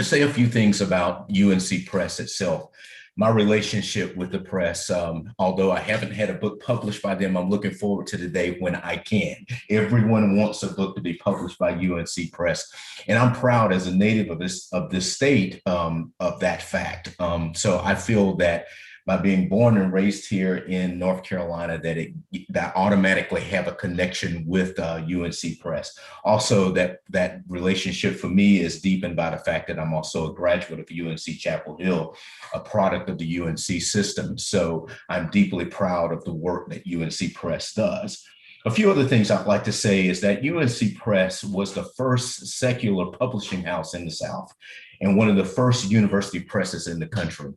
to say a few things about UNC Press itself. My relationship with the press, although I haven't had a book published by them, I'm looking forward to the day when I can. Everyone wants a book to be published by UNC Press, and I'm proud as a native of this state of that fact. So I feel that by being born and raised here in North Carolina, that automatically have a connection with UNC Press. Also, that relationship for me is deepened by the fact that I'm also a graduate of UNC Chapel Hill, a product of the UNC system. So I'm deeply proud of the work that UNC Press does. A few other things I'd like to say is that UNC Press was the first secular publishing house in the South and one of the first university presses in the country.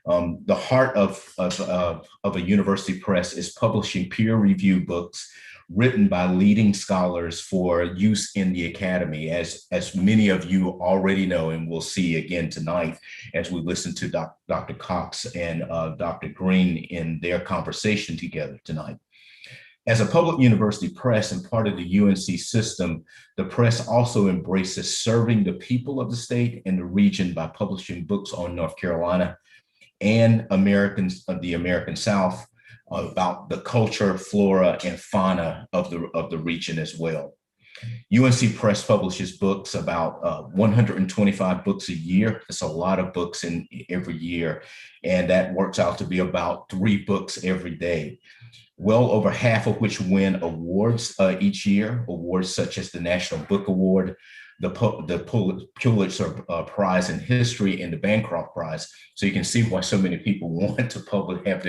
The heart of a university press is publishing peer-reviewed books written by leading scholars for use in the academy, as many of you already know and will see again tonight as we listen to Dr. Cox and Dr. Green in their conversation together tonight. As a public university press and part of the UNC system, the press also embraces serving the people of the state and the region by publishing books on North Carolina and Americans of the American South, about the culture, flora, and fauna of the region as well. UNC Press publishes books, about 125 books a year. That's a lot of books in every year, and that works out to be about 3 books every day. Well over half of which win awards each year, awards such as the National Book Award, the Pulitzer Prize in History, and the Bancroft Prize. So you can see why so many people want to have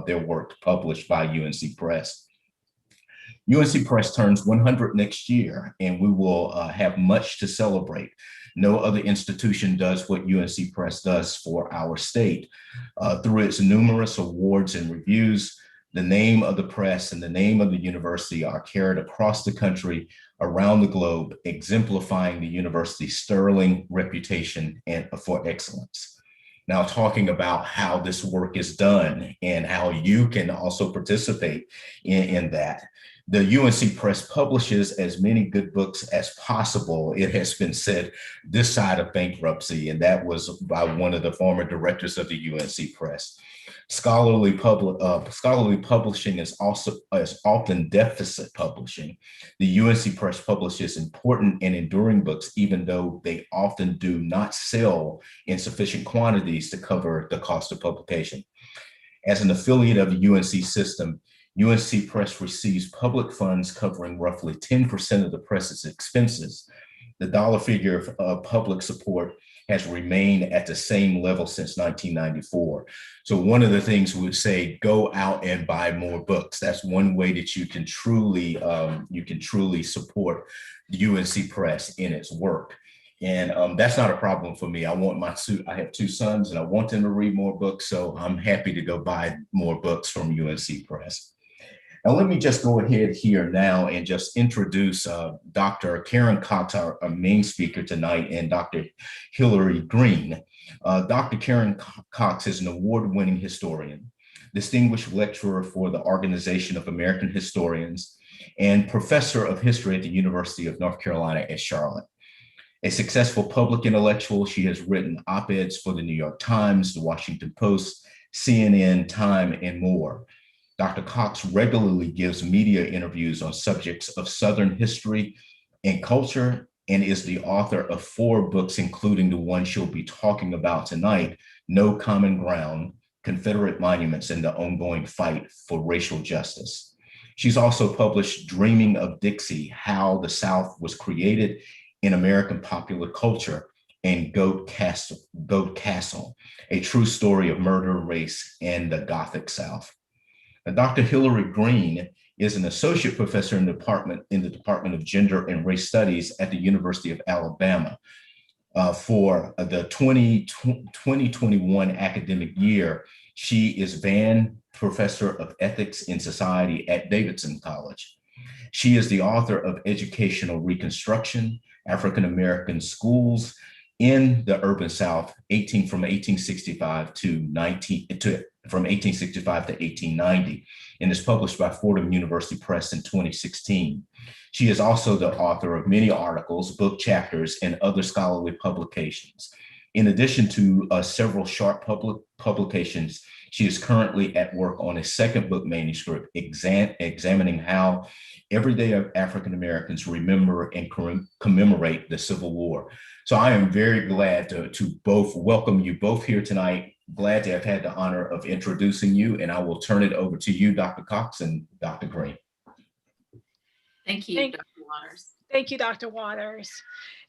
their work published by UNC Press. UNC Press turns 100 next year, and we will have much to celebrate. No other institution does what UNC Press does for our state. Through its numerous awards and reviews, the name of the press and the name of the university are carried across the country, around the globe, exemplifying the university's sterling reputation and for excellence. Now, talking about how this work is done and how you can also participate in that. The UNC Press publishes as many good books as possible. It has been said this side of bankruptcy, and that was by one of the former directors of the UNC Press. Scholarly publishing is often deficit publishing. The UNC Press publishes important and enduring books, even though they often do not sell in sufficient quantities to cover the cost of publication. As an affiliate of the UNC system, UNC Press receives public funds covering roughly 10% of the press's expenses. The dollar figure of public support has remained at the same level since 1994. So one of the things we would say, go out and buy more books. That's one way that you can truly support the UNC Press in its work. And that's not a problem for me. I have 2 sons and I want them to read more books. So I'm happy to go buy more books from UNC Press. Now, let me just go ahead here now and just introduce Dr. Karen Cox, our main speaker tonight, and Dr. Hilary Green. Dr. Karen Cox is an award-winning historian, distinguished lecturer for the Organization of American Historians, and professor of history at the University of North Carolina at Charlotte. A successful public intellectual, she has written op-eds for the New York Times, the Washington Post, CNN, Time, and more. Dr. Cox regularly gives media interviews on subjects of Southern history and culture, and is the author of 4 books, including the one she'll be talking about tonight, No Common Ground, Confederate Monuments, and the Ongoing Fight for Racial Justice. She's also published Dreaming of Dixie, How the South Was Created in American Popular Culture, and Goat Castle, A True Story of Murder, Race, and the Gothic South. Dr. Hilary Green is an associate professor in the Department of Gender and Race Studies at the University of Alabama. For the 2021 academic year, she is Vann Professor of Ethics in Society at Davidson College. She is the author of Educational Reconstruction, African American Schools in the Urban South, from 1865 to from 1865 to 1890, and is published by Fordham University Press in 2016. She is also the author of many articles, book chapters, and other scholarly publications. In addition to several short publications, she is currently at work on a second book manuscript examining how everyday African Americans remember and commemorate the Civil War. So I am very glad to both welcome you both here tonight. Glad to have had the honor of introducing you, and I will turn it over to you, Dr. Cox and Dr. Green. Thank you, Dr. Waters. Thank you, Dr. Waters.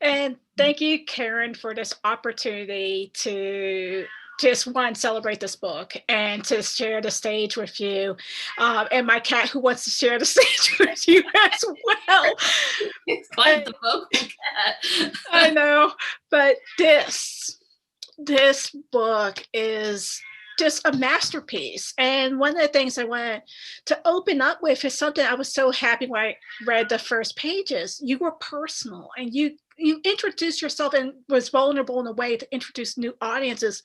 And thank you, Karen, for this opportunity to just one, celebrate this book and to share the stage with you. And my cat who wants to share the stage with you as well. It's quite the vocal cat. I know, but this book is just a masterpiece. And one of the things I wanted to open up with is something I was so happy when I read the first pages. You were personal and you introduced yourself and was vulnerable in a way to introduce new audiences,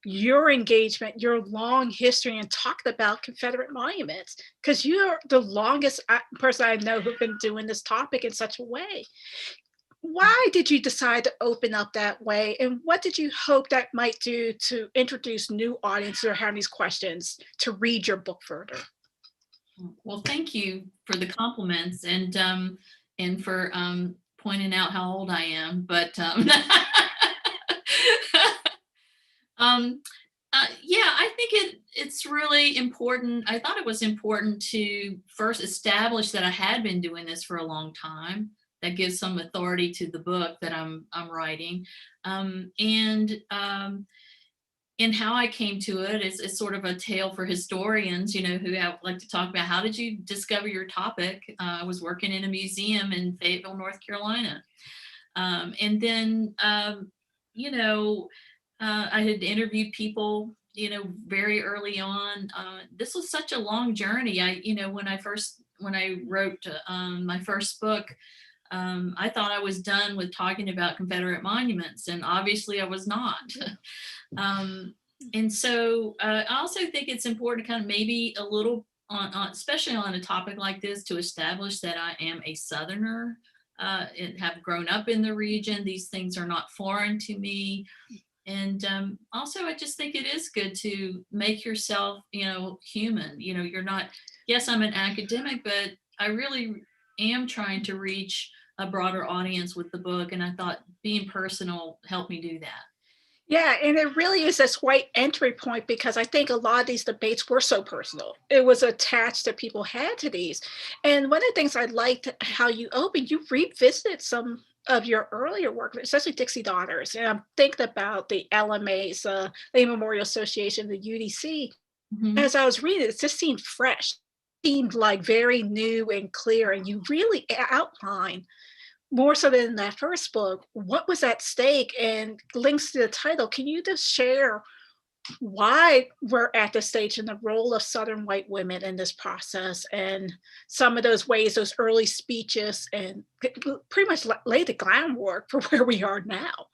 your engagement, your long history, and talked about Confederate monuments, because you're the longest person I know who've been doing this topic in such a way. Why did you decide to open up that way? And what did you hope that might do to introduce new audiences who are having these questions to read your book further? Well, thank you for the compliments and for pointing out how old I am. But yeah, I think it's really important. I thought it was important to first establish that I had been doing this for a long time. That gives some authority to the book that I'm writing, and how I came to it is sort of a tale for historians, you know, who like to talk about how did you discover your topic. I was working in a museum in Fayetteville, North Carolina, and then you know, I had interviewed people, you know, very early on. This was such a long journey. When I wrote my first book. I thought I was done with talking about Confederate monuments, and obviously I was not. And so I also think it's important to kind of maybe a little, especially on a topic like this, to establish that I am a Southerner and have grown up in the region. These things are not foreign to me. And also, I just think it is good to make yourself, you know, human. You know, you're not, yes, I'm an academic, but I really am trying to reach a broader audience with the book, and I thought being personal helped me do that. Yeah, and it really is this white entry point, because I think a lot of these debates were so personal. It was attached that people had to these. And one of the things I liked how you opened, you revisited some of your earlier work, especially Dixie Daughters. And I'm thinking about the LMAs, the Memorial Association, the UDC. Mm-hmm. As I was reading it just seemed fresh, seemed like very new and clear. And you really outline more so than that first book, what was at stake, and links to the title. Can you just share why we're at this stage and the role of Southern white women in this process, and some of those ways, those early speeches, and pretty much lay the groundwork for where we are now?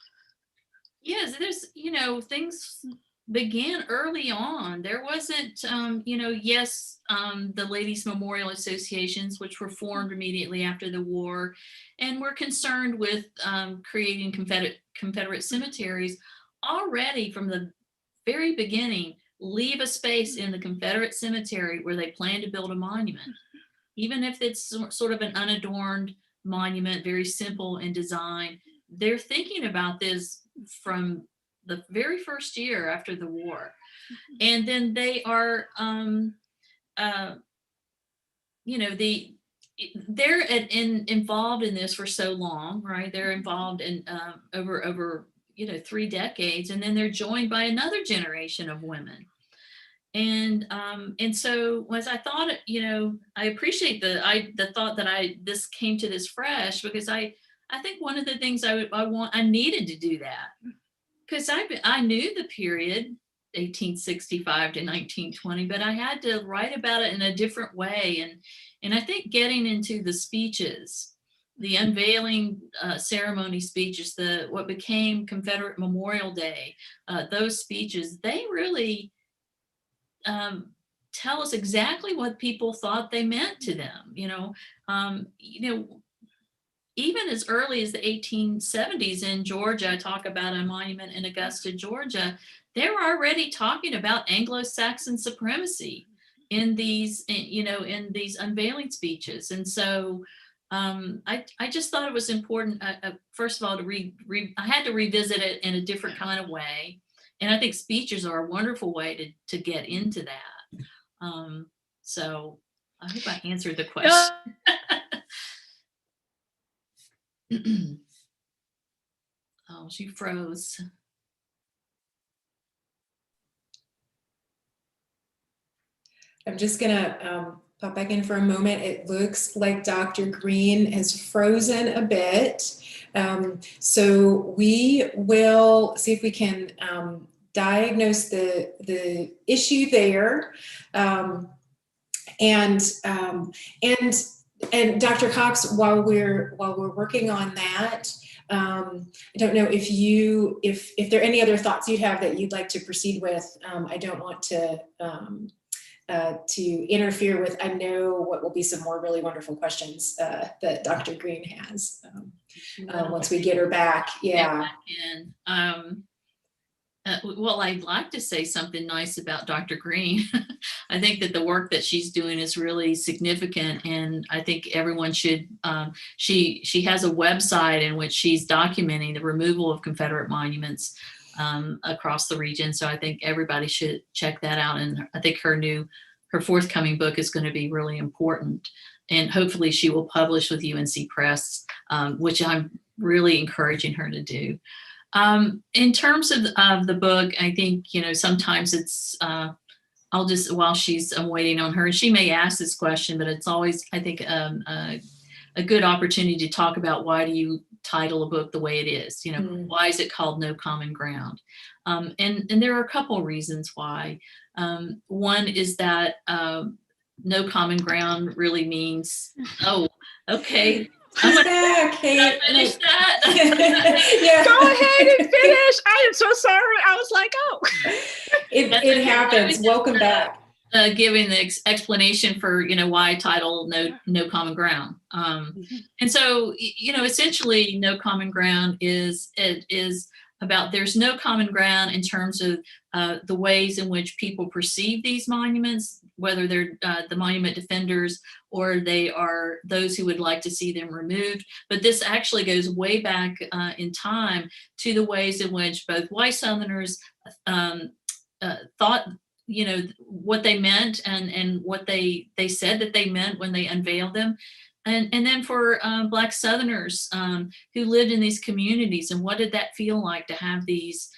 Yes, there's, you know, things began early on. There wasn't, the Ladies Memorial Associations, which were formed immediately after the war, and were concerned with creating Confederate cemeteries. Already from the very beginning, leave a space in the Confederate cemetery where they plan to build a monument, even if it's sort of an unadorned monument, very simple in design. They're thinking about this from the very first year after the war. And then they are, they're involved in this for so long, right? They're involved in over 3 decades, and then they're joined by another generation of women. And so as I thought, I appreciate the thought that this came to this fresh, because I think one of the things I needed to do that, because I knew the period 1865 to 1920, but I had to write about it in a different way. And I think getting into the speeches, the unveiling ceremony speeches, what became Confederate Memorial Day, those speeches, they really tell us exactly what people thought they meant to them. Even as early as the 1870s in Georgia, I talk about a monument in Augusta, Georgia, they were already talking about Anglo-Saxon supremacy in these, in these unveiling speeches. And so I just thought it was important, first of all, I had to revisit it in a different kind of way. And I think speeches are a wonderful way to get into that. So I hope I answered the question. Oh, she froze. I'm just gonna pop back in for a moment. It looks like Dr. Green has frozen a bit. So we will see if we can diagnose the issue there. And Dr. Cox, while we're working on that, I don't know if there are any other thoughts you have that you'd like to proceed with. I don't want to interfere with, I know what will be some more really wonderful questions that Dr. Green has once we get her back. Yeah. Well, I'd like to say something nice about Dr. Green. I think that the work that she's doing is really significant, and I think everyone should. She has a website in which she's documenting the removal of Confederate monuments across the region. So I think everybody should check that out. And I think her forthcoming book is going to be really important. And hopefully she will publish with UNC Press, which I'm really encouraging her to do. In terms of the book, I think, sometimes it's, while I'm waiting on her, and she may ask this question, but it's always, I think, a good opportunity to talk about why do you title a book the way it is? Why is it called No Common Ground? And there are a couple of reasons why. One is that no common ground really means, oh, okay. She's back. Hey, finish that. Yeah. Go ahead and finish. I am so sorry. I was like, oh. It happens. Welcome back. Giving the explanation for, why I title No Common Ground. And so, essentially No Common Ground is about there's no common ground in terms of the ways in which people perceive these monuments, whether they're the monument defenders or they are those who would like to see them removed. But this actually goes way back in time to the ways in which both white Southerners thought, what they meant and what they said that they meant when they unveiled them. And then for Black Southerners who lived in these communities, and what did that feel like to have these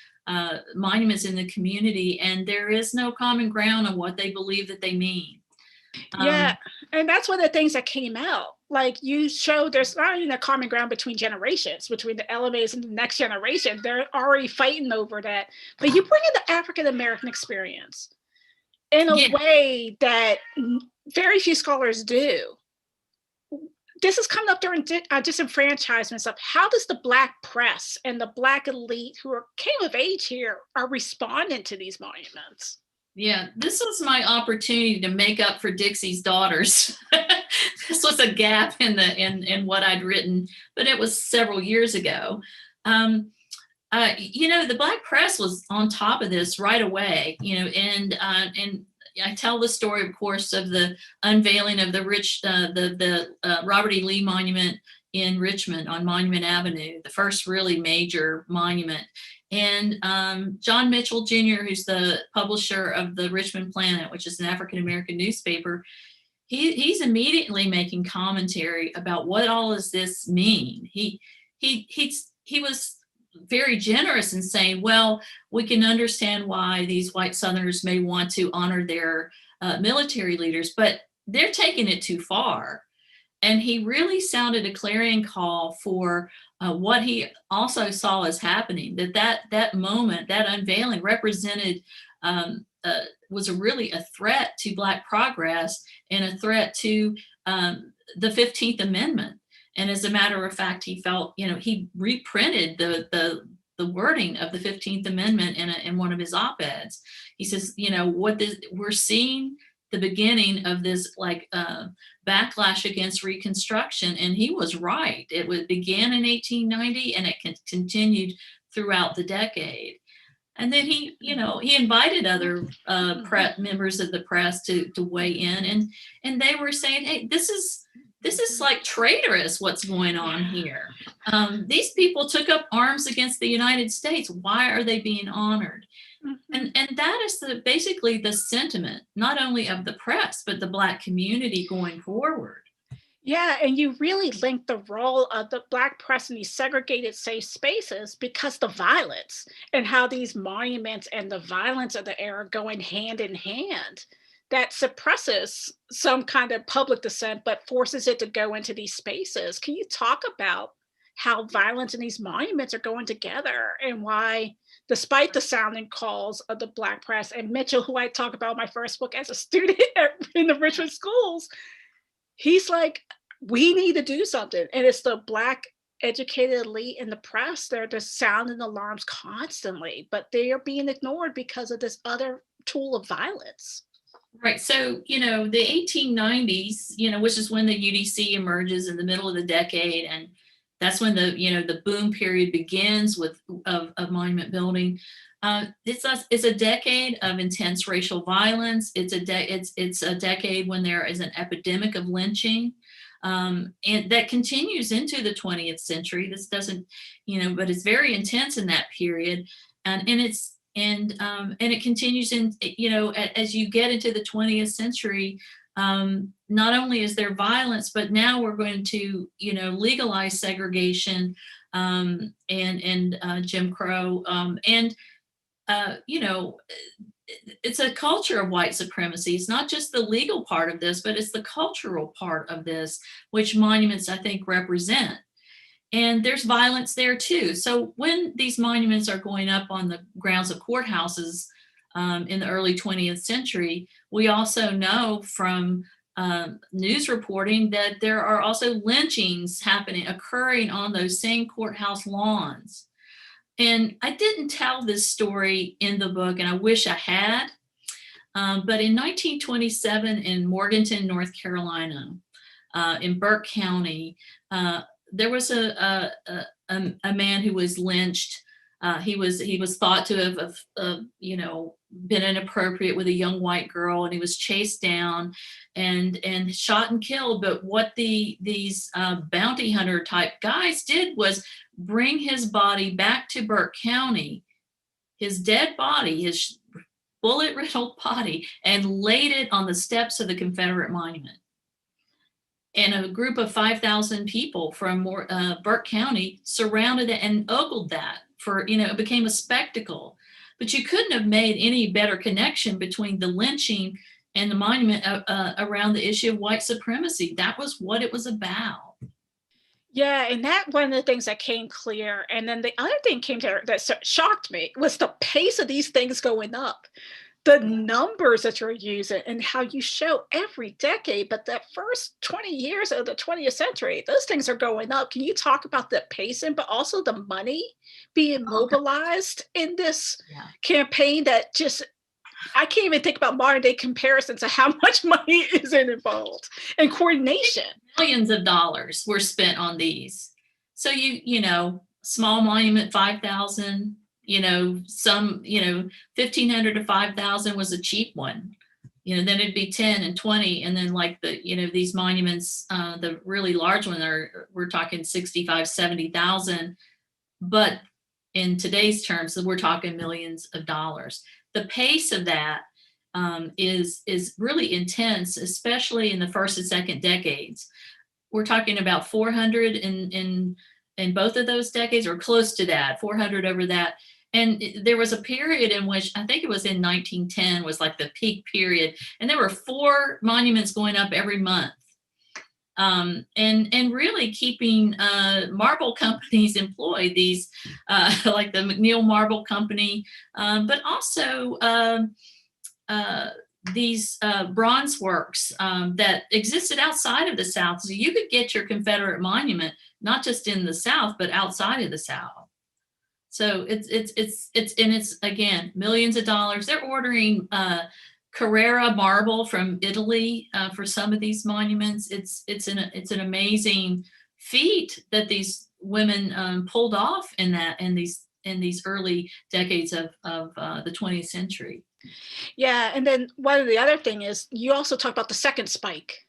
monuments in the community, and there is no common ground on what they believe that they mean. Yeah, and that's one of the things that came out. Like you showed, there's not even a common ground between generations, between the elevators and the next generation. They're already fighting over that. But you bring in the African American experience in a way that very few scholars do. This is coming up during disenfranchisement stuff. How does the Black press and the Black elite who came of age here are responding to these monuments? Yeah, this was my opportunity to make up for Dixie's daughters. This was a gap in what I'd written, but it was several years ago. The Black press was on top of this right away, and I tell the story, of course, of the unveiling of the Robert E. Lee Monument in Richmond on Monument Avenue, the first really major monument. And John Mitchell Jr., who's the publisher of the Richmond Planet, which is an African-American newspaper, he's immediately making commentary about what all does this mean. He was very generous in saying, well, we can understand why these white Southerners may want to honor their military leaders, but they're taking it too far. And he really sounded a clarion call for what he also saw as happening, that moment, that unveiling represented, was really a threat to Black progress and a threat to the 15th Amendment. And as a matter of fact, he felt, he reprinted the the wording of the 15th Amendment in one of his op-eds. He says, you know, we're seeing the beginning of this like backlash against Reconstruction, and he was right. It began in 1890 and it continued throughout the decade. And then he, you know, he invited other members of the press to weigh in, and they were saying, hey, this is like traitorous what's going on here. These people took up arms against the United States. Why are they being honored? And that is basically the sentiment, not only of the press, but the Black community going forward. Yeah, and you really link the role of the Black press in these segregated safe spaces because the violence and how these monuments and the violence of the era going hand in hand, that suppresses some kind of public dissent, but forces it to go into these spaces. Can you talk about how violence and these monuments are going together and why, despite the sounding calls of the Black press and Mitchell, who I talk about in my first book as a student in the Richmond schools, he's like, we need to do something. And it's the Black educated elite in the press, they're just sounding alarms constantly, but they are being ignored because of this other tool of violence. Right. So, you know, the 1890s, you know, which is when the UDC emerges in the middle of the decade. And that's when the boom period begins of monument building. It's a decade of intense racial violence. It's a decade when there is an epidemic of lynching. And that continues into the 20th century. This doesn't, you know, but it's very intense in that period. And it continues in, you know, as you get into the 20th century, not only is there violence, but now we're going to, you know, legalize segregation and Jim Crow. You know, it's a culture of white supremacy. It's not just the legal part of this, but it's the cultural part of this, which monuments, I think, represent. And there's violence there too. So when these monuments are going up on the grounds of courthouses in the early 20th century, we also know from news reporting that there are also lynchings occurring on those same courthouse lawns. And I didn't tell this story in the book, and I wish I had. But in 1927 in Morganton, North Carolina, in Burke County, there was a man who was lynched. He was thought to have you know, been inappropriate with a young white girl, and he was chased down and shot and killed. But what these bounty hunter type guys did was bring his body back to Burke County, his dead body, his bullet-riddled body, and laid it on the steps of the Confederate Monument. And a group of 5,000 people from Burke County surrounded it and ogled that for, you know, it became a spectacle. But you couldn't have made any better connection between the lynching and the monument around the issue of white supremacy. That was what it was about. Yeah, and that one of the things that came clear, and then the other thing came to that shocked me was the pace of these things going up, the numbers that you're using, and how you show every decade. But that first 20 years of the 20th century, those things are going up. Can you talk about the pacing, but also the money being mobilized in this campaign that just, I can't even think about modern day comparisons of how much money is involved and coordination. Millions of dollars were spent on these. So you know, small monument, 5,000, you know, some, you know, 1,500 to 5,000 was a cheap one. You know, then it'd be 10 and 20. And then like you know, these monuments, the really large one we're talking 65, 70,000. But in today's terms, we're talking millions of dollars. The pace of that is really intense, especially in the first and second decades. We're talking about 400 in both of those decades, or close to that, 400 over that. And there was a period in which, I think it was in 1910, was like the peak period, and there were 4 monuments going up every month. And really keeping marble companies employed, these like the McNeil Marble Company, but also these bronze works that existed outside of the South. So you could get your Confederate monument not just in the South, but outside of the South. So it's again, millions of dollars. They're ordering Carrara marble from Italy for some of these monuments. It's an amazing feat that these women pulled off in these early decades of the 20th century. Yeah, and then one of the other thing is you also talk about the second spike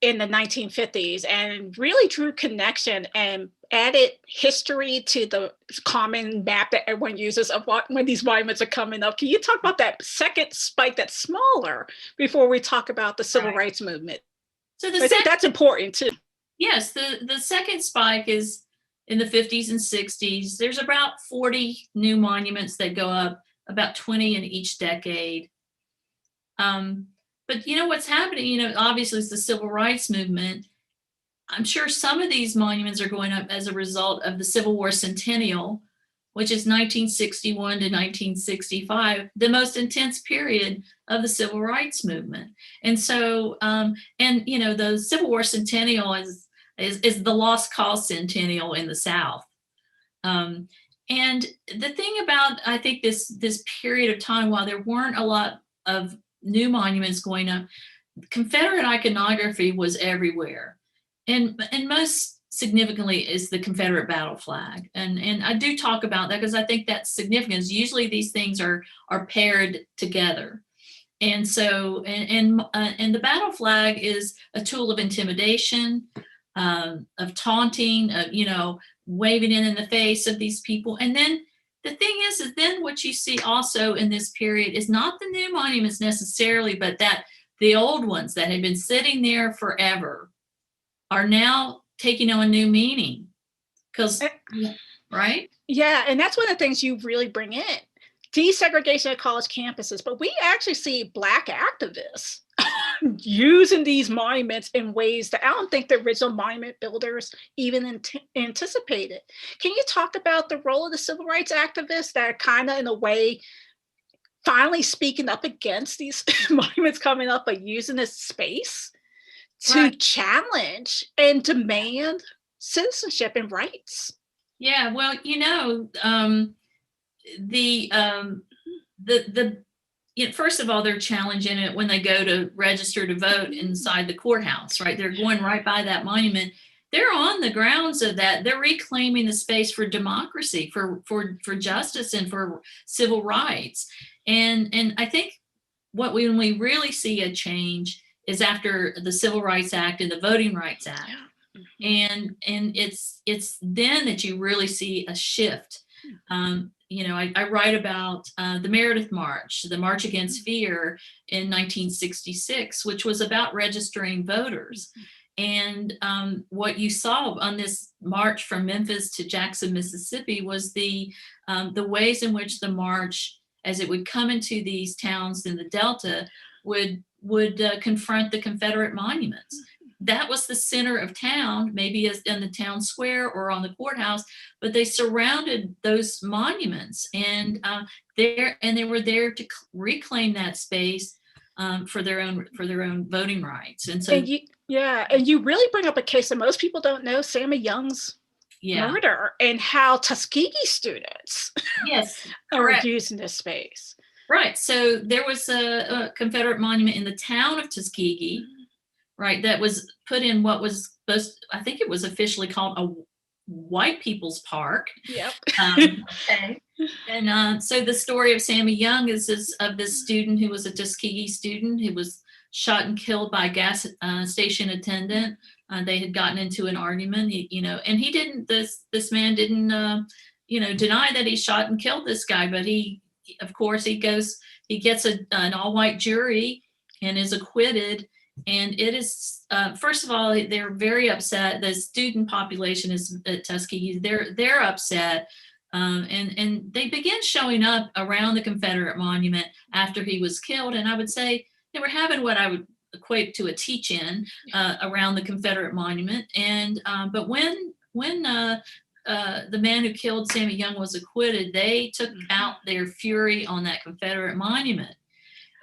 in the 1950s and really drew connection and added history to the common map that everyone uses of when these monuments are coming up. Can you talk about that second spike that's smaller before we talk about the civil rights movement? So I think that's important too. Yes, the second spike is in the 50s and 60s. There's about 40 new monuments that go up, about 20 in each decade. But you know what's happening, obviously it's the civil rights movement. I'm sure some of these monuments are going up as a result of the Civil War Centennial, which is 1961 to 1965, the most intense period of the civil rights movement. And so, the Civil War Centennial is the lost cause centennial in the South. And the thing about, I think, this period of time, while there weren't a lot of new monuments going up, Confederate iconography was everywhere. And most significantly is the Confederate battle flag. And I do talk about that because I think that's significant. Usually these things are paired together. And so, and the battle flag is a tool of intimidation, of taunting, of, waving in the face of these people. And then the thing is then what you see also in this period is not the new monuments necessarily, but that the old ones that had been sitting there forever are now taking on new meaning. Right? Yeah, and that's one of the things you really bring in. Desegregation at college campuses, but we actually see Black activists using these monuments in ways that I don't think the original monument builders even anticipated. Can you talk about the role of the civil rights activists that are kind of in a way finally speaking up against these monuments coming up, but using this space to challenge and demand citizenship and rights? Yeah, well, first of all, they're challenging it when they go to register to vote inside the courthouse, right? They're going right by that monument. They're on the grounds of that. They're reclaiming the space for democracy, for justice, and for civil rights. And I think when we really see a change is after the Civil Rights Act and the Voting Rights Act. And it's then that you really see a shift. I write about the Meredith March, the March Against Fear in 1966, which was about registering voters. And what you saw on this march from Memphis to Jackson, Mississippi, was the ways in which the march, as it would come into these towns in the Delta, would confront the Confederate monuments. That was the center of town, maybe in the town square or on the courthouse, but they surrounded those monuments, and they were there to reclaim that space for their own voting rights. And so, and you really bring up a case that most people don't know: Sammy Young's murder, and how Tuskegee students are using this space. Right. So there was a Confederate monument in the town of Tuskegee, right, that was put in what was I think it was officially called a white people's park. Yep. Okay. And so the story of Sammy Young is of this student who was a Tuskegee student who was shot and killed by a gas station attendant. They had gotten into an argument, and he didn't, this man didn't, deny that he shot and killed this guy, but he gets an all-white jury and is acquitted. And it is, first of all, they're very upset. The student population is at Tuskegee. They're upset. And they began showing up around the Confederate monument after he was killed. And I would say they were having what I would equate to a teach-in around the Confederate monument. And but when the man who killed Sammy Young was acquitted, they took out their fury on that Confederate monument.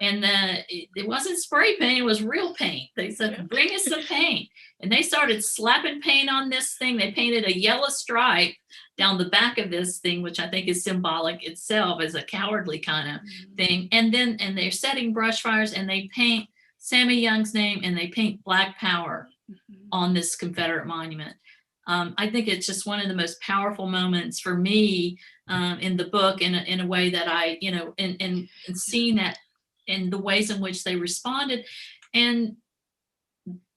And it wasn't spray paint, it was real paint. They said, bring us some paint. And they started slapping paint on this thing. They painted a yellow stripe down the back of this thing, which I think is symbolic itself as a cowardly kind of thing. And they're setting brush fires, and they paint Sammy Young's name, and they paint Black Power on this Confederate monument. I think it's just one of the most powerful moments for me in the book, in a way that I, and seeing that in the ways in which they responded. And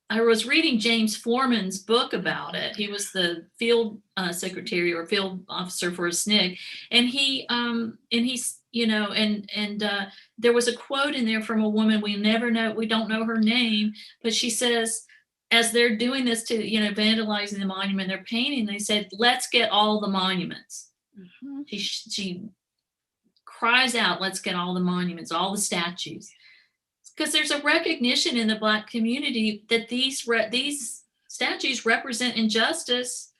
I was reading James Foreman's book about it. He was the field secretary or field officer for a SNCC, and he's there was a quote in there from a woman we don't know her name, but she says, as they're doing this to vandalizing the monument, they're painting, they said, let's get all the monuments. She cries out, let's get all the monuments, all the statues. Because there's a recognition in the Black community that these statues represent injustice,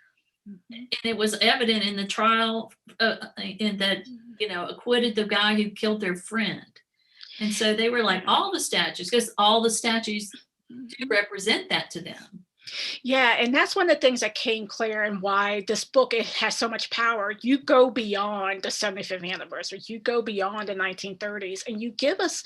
and it was evident in the trial, in that acquitted the guy who killed their friend. And so they were like, all the statues, because all the statues do represent that to them. Yeah, and that's one of the things that came clear, and why this book, it has so much power. You go beyond the 75th anniversary, you go beyond the 1930s, and you give us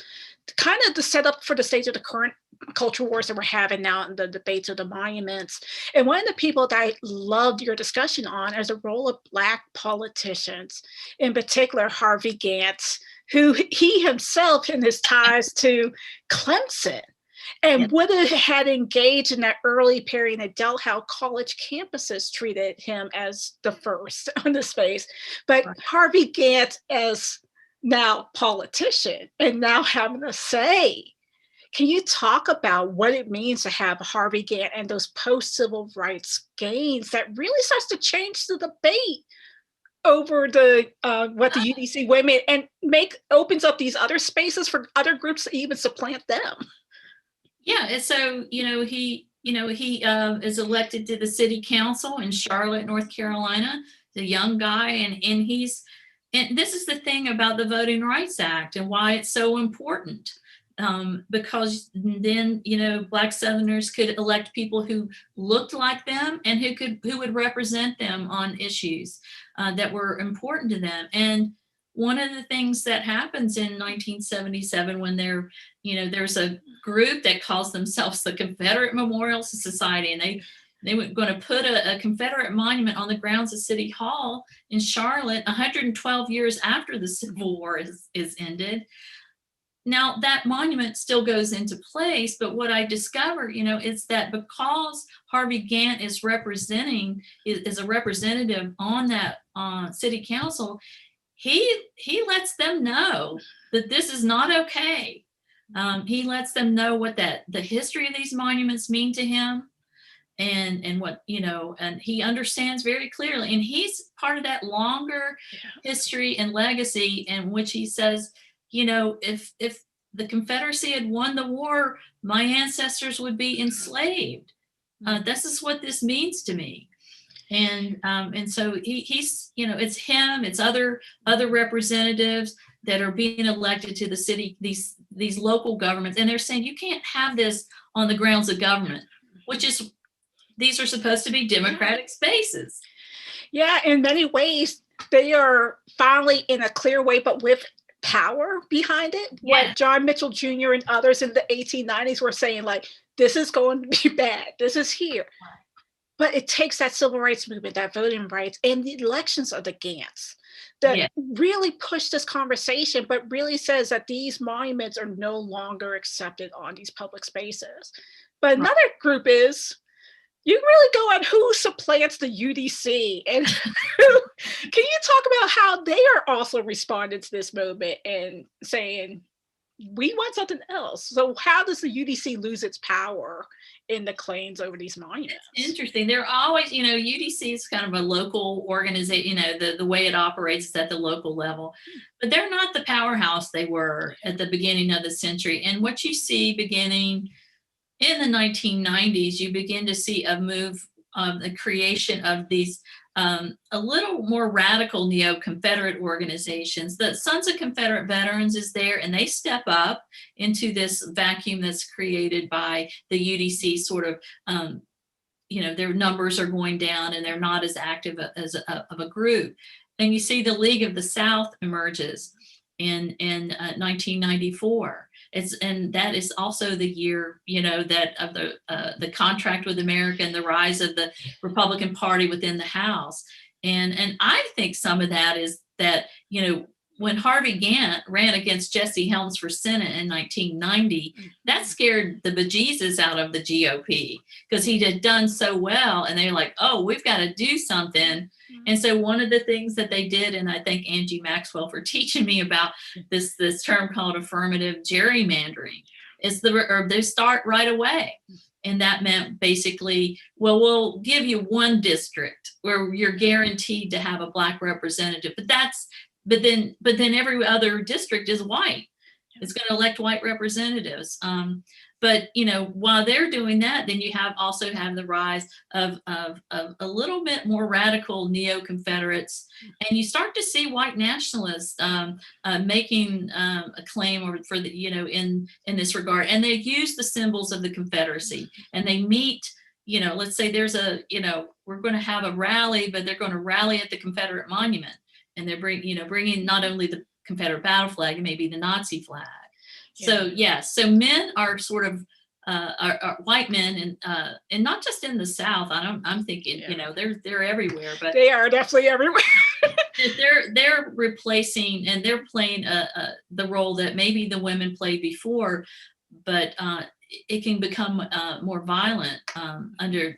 kind of the setup for the stage of the current culture wars that we're having now in the debates of the monuments. And one of the people that I loved your discussion on is the role of Black politicians, in particular Harvey Gantt, who he himself, in his ties to Clemson, and would have had engaged in that early period that dealt how college campuses treated him as the first on the space. But Harvey Gantt, as now politician and now having a say, can you talk about what it means to have Harvey Gantt and those post-civil rights gains that really starts to change the debate over the what the UDC women, and opens up these other spaces for other groups to even supplant them? Yeah, and so he is elected to the city council in Charlotte, North Carolina, the young guy, and this is the thing about the Voting Rights Act and why it's so important, because then Black Southerners could elect people who looked like them and who would represent them on issues that were important to them. And one of the things that happens in 1977, when there's a group that calls themselves the Confederate Memorial Society, and they were going to put a Confederate monument on the grounds of City Hall in Charlotte 112 years after the Civil War is ended. Now that monument still goes into place, but what I discovered, is that because Harvey Gantt is a representative on that city council, he lets them know that this is not okay. He lets them know what the history of these monuments mean to him, and what, and he understands very clearly. And he's part of that longer history and legacy in which he says, if the Confederacy had won the war, my ancestors would be enslaved. This is what this means to me. And so he's, it's him, it's other representatives that are being elected to the city, these local governments, and they're saying you can't have this on the grounds of government, which is, these are supposed to be democratic spaces. Yeah, in many ways, they are finally, in a clear way, but with power behind it. Yeah. What John Mitchell Jr. and others in the 1890s were saying, like, this is going to be bad, this is here. But it takes that civil rights movement, that voting rights, and the elections of the Gantts that really push this conversation, but really says that these monuments are no longer accepted on these public spaces. But another group is, you really go on who supplants the UDC, and can you talk about how they are also responding to this movement and saying, we want something else? So how does the UDC lose its power in the claims over these monuments? It's interesting. They're always, UDC is kind of a local organization, the way it operates is at the local level, but they're not the powerhouse they were at the beginning of the century. And what you see beginning in the 1990s, you begin to see a move the creation of these a little more radical neo-Confederate organizations. The Sons of Confederate Veterans is there, and they step up into this vacuum that's created by the UDC sort of, their numbers are going down and they're not as active as of a group. And you see the League of the South emerges in 1994. And that is also the year, that of the contract with America and the rise of the Republican Party within the House. And I think some of that is that, when Harvey Gantt ran against Jesse Helms for Senate in 1990, that scared the bejesus out of the GOP because he had done so well. And they're like, oh, we've got to do something. And so one of the things that they did, and I thank Angie Maxwell for teaching me about this term called affirmative gerrymandering, is they start right away. And that meant basically, well, we'll give you one district where you're guaranteed to have a Black representative, but then every other district is white. It's going to elect white representatives. But while they're doing that, then you also have the rise of a little bit more radical neo-Confederates, and you start to see white nationalists making a claim for the in this regard, and they use the symbols of the Confederacy, and they meet. Let's say there's we're going to have a rally, but they're going to rally at the Confederate Monument, and they're bringing not only the Confederate battle flag, it may be the Nazi flag. So men are sort of are white men, and not just in the South. I'm thinking, they're everywhere, but they are definitely everywhere. they're replacing, and they're playing the role that maybe the women played before, but it can become more violent under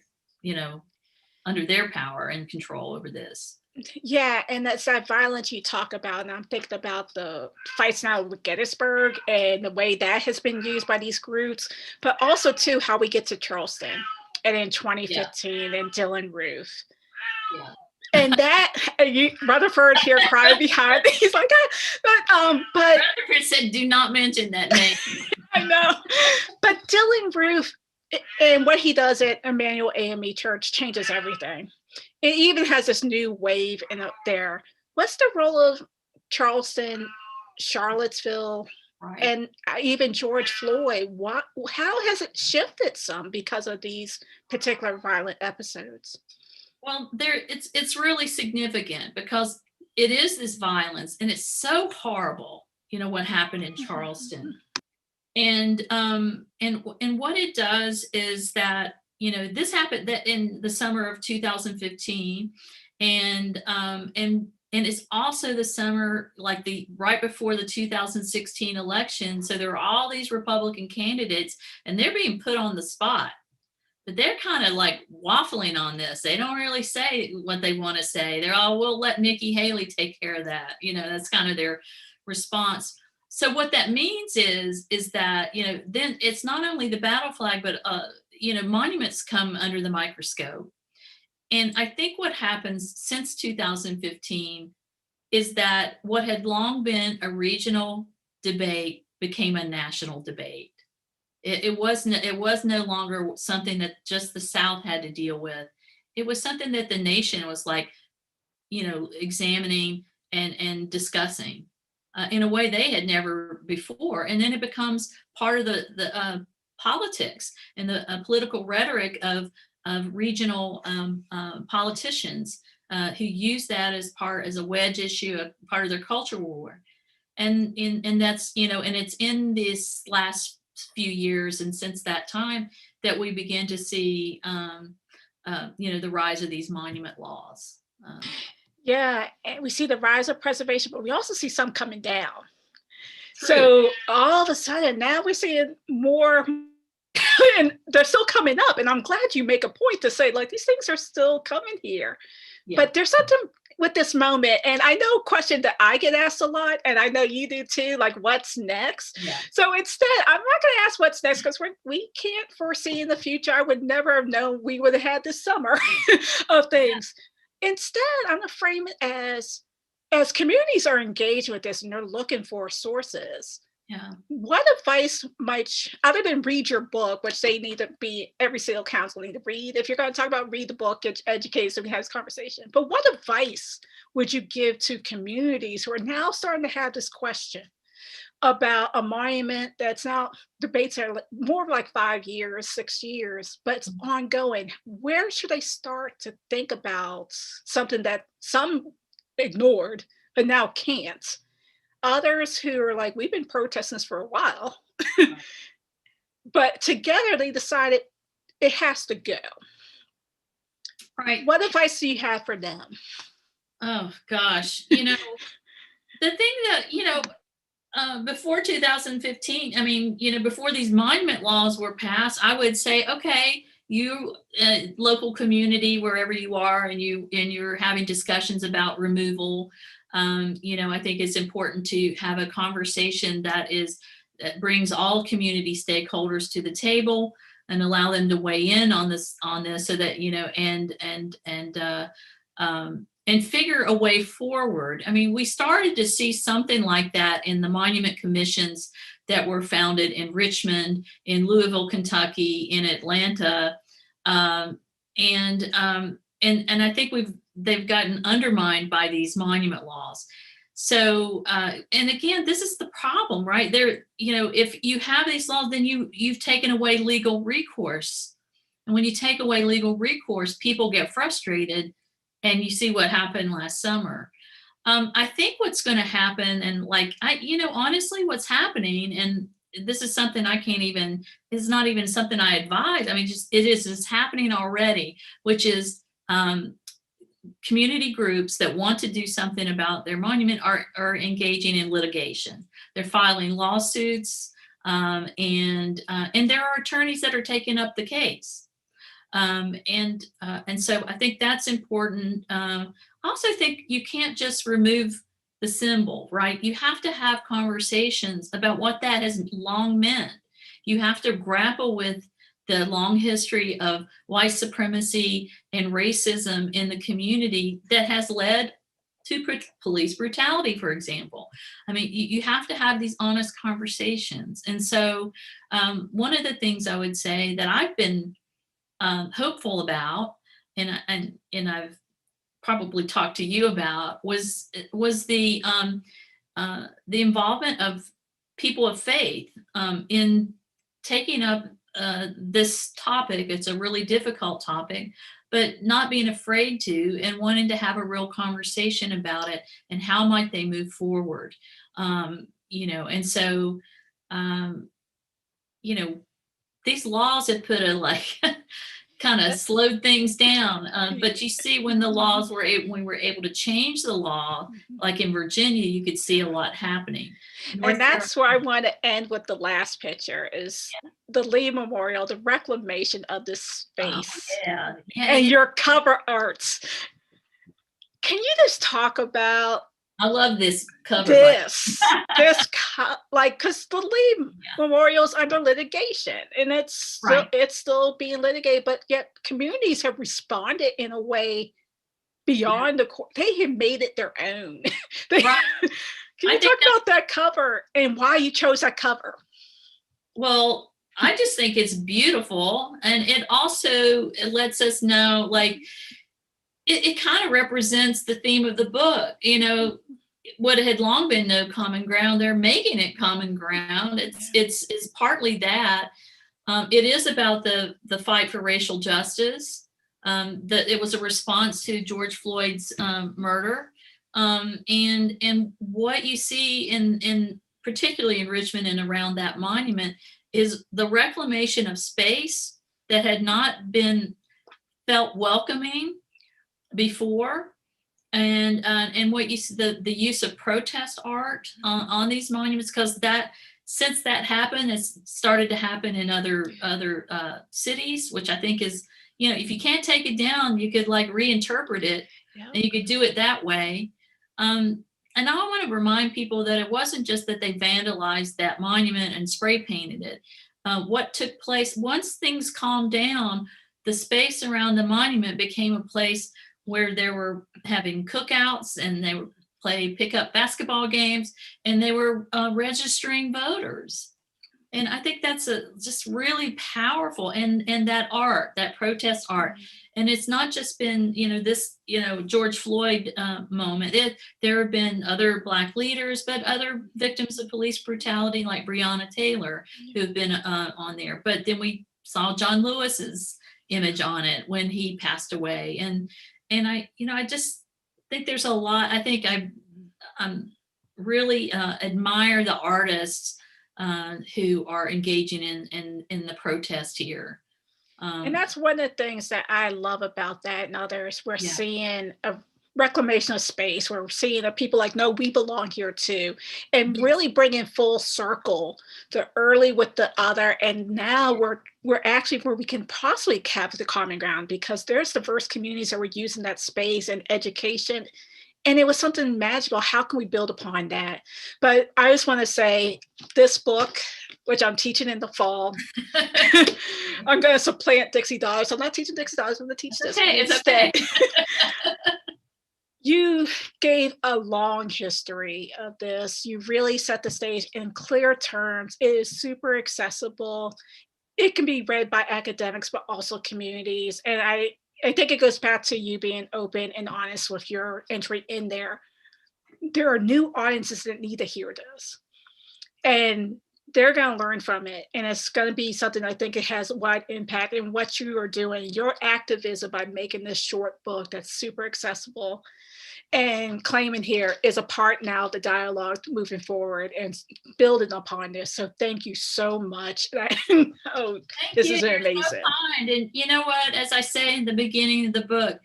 their power and control over this. Yeah, and that's that violence you talk about, and I'm thinking about the fights now with Gettysburg and the way that has been used by these groups, but also too how we get to Charleston and in 2015 and Dylan Roof. Yeah. And that Rutherford here crying behind me. He's like, but Rutherford said, "Do not mention that name." I know, but Dylan Roof and what he does at Emmanuel AME Church changes everything. It even has this new wave in up there. What's the role of Charleston, Charlottesville, right, and even George Floyd? How has it shifted some because of these particular violent episodes? Well, it's really significant because it is this violence, and it's so horrible. What happened in Charleston, and what it does is that. This happened that in the summer of 2015, and it's also the summer right before the 2016 election. So there are all these Republican candidates, and they're being put on the spot, but they're kind of like waffling on this. They don't really say what they want to say. They're all, we'll let Nikki Haley take care of that. That's kind of their response. So what that means is that then it's not only the battle flag, but monuments come under the microscope. And I think what happens since 2015 is that what had long been a regional debate became a national debate. It was no longer something that just the South had to deal with. It was something that the nation was examining and discussing in a way they had never before. And then it becomes part of the politics and the political rhetoric of regional politicians who use that as a wedge issue, a part of their culture war, and that's and it's in this last few years and since that time that we begin to see the rise of these monument laws. Yeah, and we see the rise of preservation, but we also see some coming down. True. So all of a sudden now we're seeing more. And they're still coming up, and I'm glad you make a point to say these things are still coming here. Yeah. But there's something with this moment, and I know a question that I get asked a lot, and I know you do too, what's next? Yeah. So instead, I'm not going to ask what's next because we can't foresee in the future. I would never have known we would have had this summer of things. Yeah. Instead, I'm going to frame it as communities are engaged with this and they're looking for sources. Yeah. What advice other than read your book, which they need to be, every single council need to read. If you're going to talk about read the book, educate, so we have this conversation. But what advice would you give to communities who are now starting to have this question about a monument that's now, debates are more like 5 years, 6 years, but it's ongoing? Where should they start to think about something that some ignored, but now can't? Others who are like, we've been protesting this for a while, but together they decided it has to go. Right. What advice do you have for them? Oh gosh, the thing that, before 2015, I mean, before these monument laws were passed, I would say, okay, you local community, wherever you are, and you're having discussions about removal. I think it's important to have a conversation that brings all community stakeholders to the table and allow them to weigh in on this, so that, and figure a way forward. I mean, we started to see something like that in the monument commissions that were founded in Richmond, in Louisville, Kentucky, in Atlanta. And I think they've gotten undermined by these monument laws. So, and again, this is the problem, right? There, if you have these laws, then you've taken away legal recourse. And when you take away legal recourse, people get frustrated, and you see what happened last summer. I think what's going to happen, and honestly, what's happening, and this is something it's not even something I advise. I mean, it's happening already, which is community groups that want to do something about their monument are engaging in litigation. They're filing lawsuits, and there are attorneys that are taking up the case. And so I think that's important. I also think you can't just remove the symbol, right? You have to have conversations about what that has long meant. You have to grapple with the long history of white supremacy and racism in the community that has led to police brutality, for example. I mean, you have to have these honest conversations. And so one of the things I would say that I've been hopeful about, and I've probably talked to you about, was the involvement of people of faith in taking up this topic. It's a really difficult topic, but not being afraid to, and wanting to have a real conversation about it and how might they move forward. And so these laws have put kind of slowed things down. But you see, when the laws when we were able to change the law, like in Virginia, you could see a lot happening. And that's where I want to end with the last picture, is the Lee Memorial, the reclamation of this space. And your cover arts. Can you just talk about I love this cover. Because the Lee Memorial's under litigation, and it's still being litigated, but yet communities have responded in a way beyond the court. They have made it their own. Can you talk about that cover and why you chose that cover? Well, I just think it's beautiful, and it lets us know, it kind of represents the theme of the book. What had long been no common ground, they're making it common ground. It's partly that. It is about the fight for racial justice. That it was a response to George Floyd's murder, and what you see in particularly in Richmond and around that monument is the reclamation of space that had not been felt welcoming before, and what you see, the use of protest art on these monuments, because since that happened, it's started to happen in other cities, which I think is, if you can't take it down, you could reinterpret it, and you could do it that way. And I want to remind people that it wasn't just that they vandalized that monument and spray painted it. What took place once things calmed down, the space around the monument became a place where they were having cookouts, and they were play pickup basketball games, and they were registering voters. And I think that's just really powerful. And that art, that protest art. And it's not just been, this, George Floyd moment. There have been other Black leaders, but other victims of police brutality like Breonna Taylor who have been on there. But then we saw John Lewis's image on it when he passed away. And I just think there's a lot. I think I really admire the artists who are engaging in the protest here. And that's one of the things that I love about that and others. We're seeing a reclamation of space. We're seeing that people like, no, we belong here too. And really bringing full circle the early with the other. And now we're actually where we can possibly have the common ground, because there's diverse communities that were using that space and education. And it was something magical. How can we build upon that? But I just want to say this book, which I'm teaching in the fall, I'm going to supplant Dixie Dollars. I'm not teaching Dixie Dollars. I'm going to teach this. Okay, it's okay. You gave a long history of this. You really set the stage in clear terms. It is super accessible. It can be read by academics, but also communities. And I think it goes back to you being open and honest with your entry in there. There are new audiences that need to hear this, and they're going to learn from it. And it's going to be something I think it has a wide impact in what you are doing, your activism by making this short book that's super accessible and claiming here is a part now of the dialogue moving forward and building upon this. So thank you so much. This is amazing. So kind. And you know what, as I say in the beginning of the book,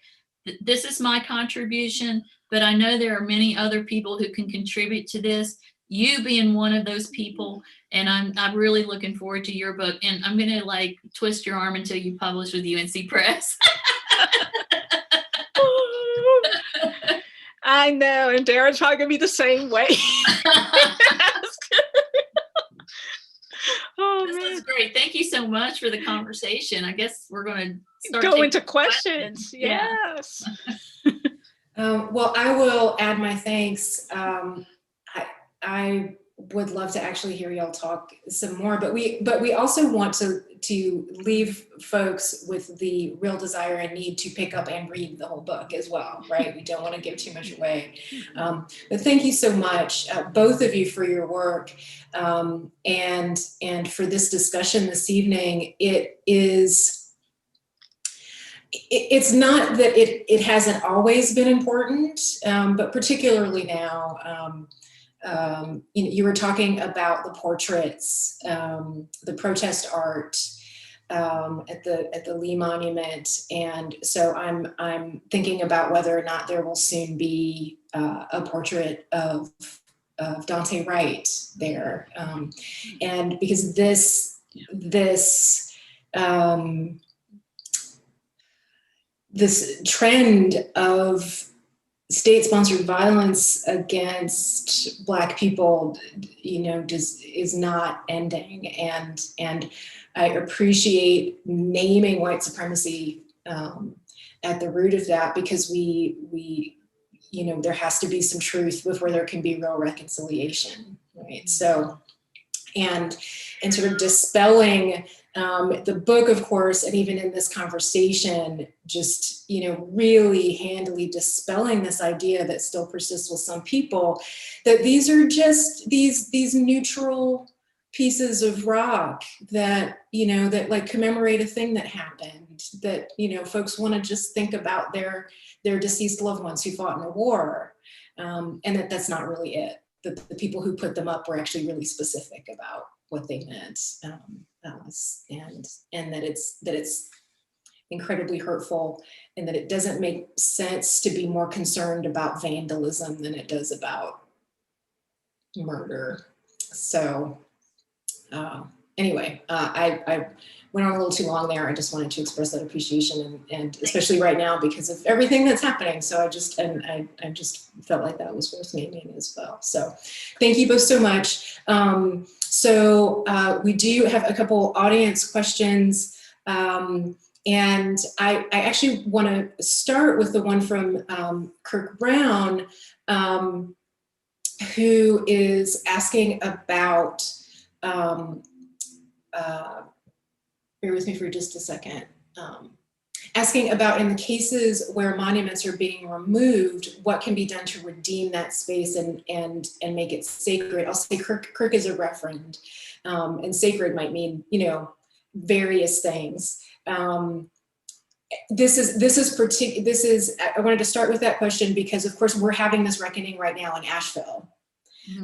this is my contribution, but I know there are many other people who can contribute to this, you being one of those people. And I'm really looking forward to your book, and I'm going to twist your arm until you publish with UNC Press. I know, and Darren's probably gonna be the same way. This was great. Thank you so much for the conversation. I guess we're going to go into questions. Yes. Well, I will add my thanks. I would love to actually hear y'all talk some more, but we also want to leave folks with the real desire and need to pick up and read the whole book as well, right? We don't want to give too much away. But thank you so much, both of you, for your work, and for this discussion this evening. It's not that it hasn't always been important, but particularly now. You were talking about the portraits, the protest art at the Lee Monument, and so I'm thinking about whether or not there will soon be a portrait of Dante Wright there, and because this trend of state-sponsored violence against Black people, is not ending, and I appreciate naming white supremacy at the root of that, because we there has to be some truth before there can be real reconciliation, right? So, and sort of dispelling the book, of course, and even in this conversation, just, really handily dispelling this idea that still persists with some people, that these are just these neutral pieces of rock that, that commemorate a thing that happened, that, folks want to just think about their deceased loved ones who fought in a war, and that's not really it. The people who put them up were actually really specific about what they meant, and that it's incredibly hurtful, and that it doesn't make sense to be more concerned about vandalism than it does about murder. So anyway, I went on a little too long there. I just wanted to express that appreciation, and especially right now because of everything that's happening. So I just felt like that was worth naming as well. So thank you both so much. So we do have a couple audience questions, and I actually want to start with the one from Kirk Brown. who is asking about, bear with me for just a second, asking about in the cases where monuments are being removed, what can be done to redeem that space and make it sacred. I'll say Kirk is a referend, and sacred might mean, you know, various things. This is I wanted to start with that question because of course we're having this reckoning right now in Asheville.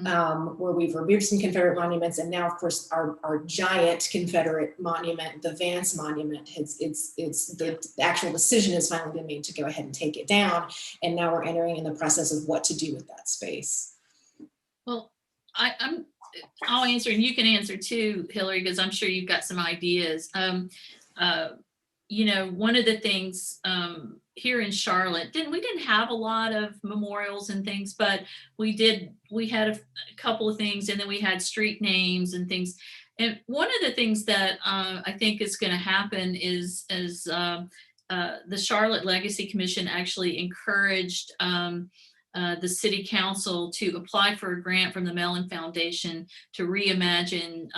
Where we've removed some Confederate monuments, and now, of course, our giant Confederate monument, the Vance Monument, the actual decision has finally been made to go ahead and take it down, and now we're entering in the process of what to do with that space. Well, I'll answer, and you can answer too, Hilary, because I'm sure you've got some ideas. You know, one of the things here in Charlotte, we didn't have a lot of memorials and things, but we had a couple of things, and then we had street names and things. And one of the things that I think is going to happen is the Charlotte Legacy Commission actually encouraged the city council to apply for a grant from the Mellon Foundation to reimagine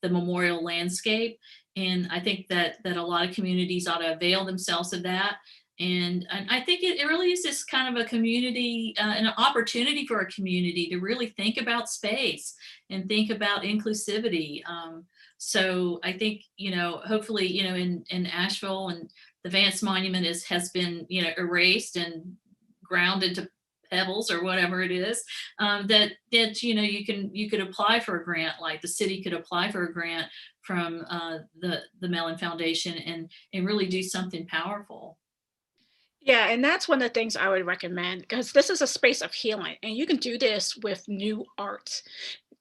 the memorial landscape. And I think that a lot of communities ought to avail themselves of that. And I think it really is just kind of a community, an opportunity for a community to really think about space and think about inclusivity. So I think, you know, hopefully, you know, in Asheville, and the Vance Monument has been, you know, erased and ground into pebbles or whatever it is, that you know, you could apply for a grant, like the city could apply for a grant from the Mellon Foundation and really do something powerful. Yeah, and that's one of the things I would recommend, because this is a space of healing, and you can do this with new art.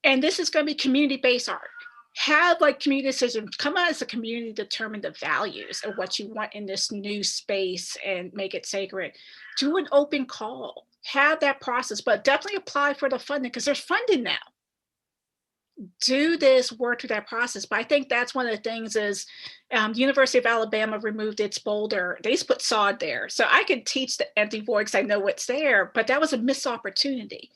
And this is going to be community-based art. Have like community decisions, come out as a community, determine the values of what you want in this new space and make it sacred. Do an open call, have that process, but definitely apply for the funding because there's funding now. Do this, work through that process. But I think that's one of the things is University of Alabama removed its boulder. They just put sod there. So I could teach the empty void because I know what's there, but that was a missed opportunity.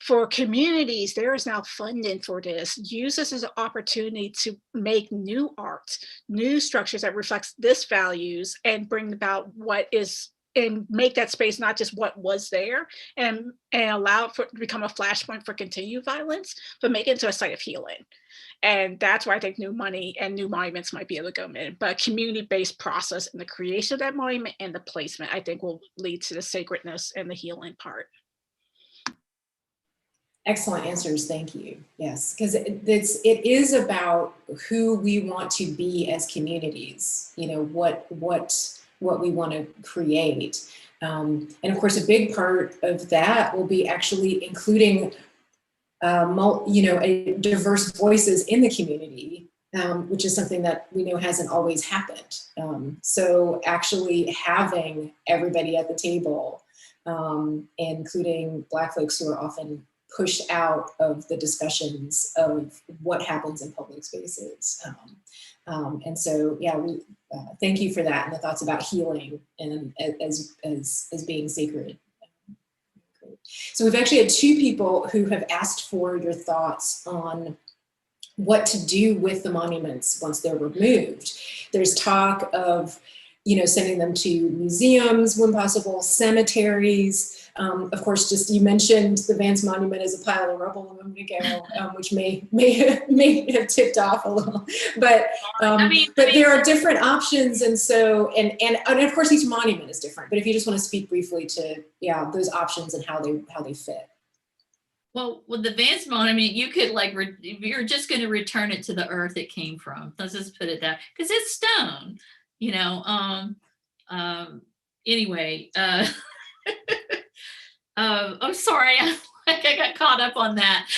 For communities, there is now funding for this. Use this as an opportunity to make new art, new structures that reflects this values and bring about what is, and make that space not just what was there and allow it to become a flashpoint for continued violence, but make it into a site of healing. And that's where I think new money and new monuments might be able to go in. But a community-based process in the creation of that monument and the placement, I think, will lead to the sacredness and the healing part. Excellent answers, thank you. Yes, because it is about who we want to be as communities. You know, what we want to create, and of course, a big part of that will be actually including, you know, diverse voices in the community, which is something that we know hasn't always happened. So actually having everybody at the table, including Black folks who are often pushed out of the discussions of what happens in public spaces. And so, yeah, we thank you for that and the thoughts about healing and as being sacred. So we've actually had two people who have asked for your thoughts on what to do with the monuments once they're removed. There's talk of, you know, sending them to museums when possible, cemeteries. Of course, just you mentioned the Vance Monument as a pile of rubble a moment ago, which may have tipped off a little. But but there are different options, and so and of course each monument is different. But if you just want to speak briefly to those options and how they fit. Well, with the Vance Monument, you could you're just going to return it to the earth it came from. Let's just put it that, because it's stone. You know, anyway, I'm sorry, I got caught up on that.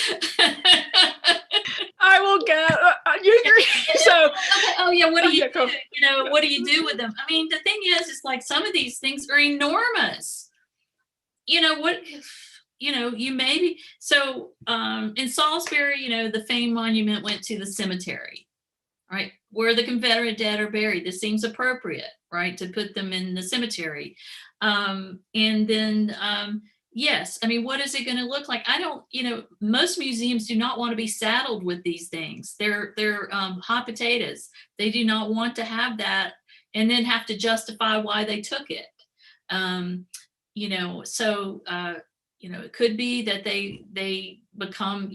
I will go. So, oh yeah, what do you do? You know, what do you do with them? I mean, the thing is like some of these things are enormous. You know what? You know, you maybe so in Salisbury, you know, the Fame Monument went to the cemetery. Right, where the Confederate dead are buried. This seems appropriate, right, to put them in the cemetery. And then, Yes, I mean, what is it going to look like? I don't, most museums do not want to be saddled with these things. They're hot potatoes. They do not want to have that and then have to justify why they took it. So it could be that they become,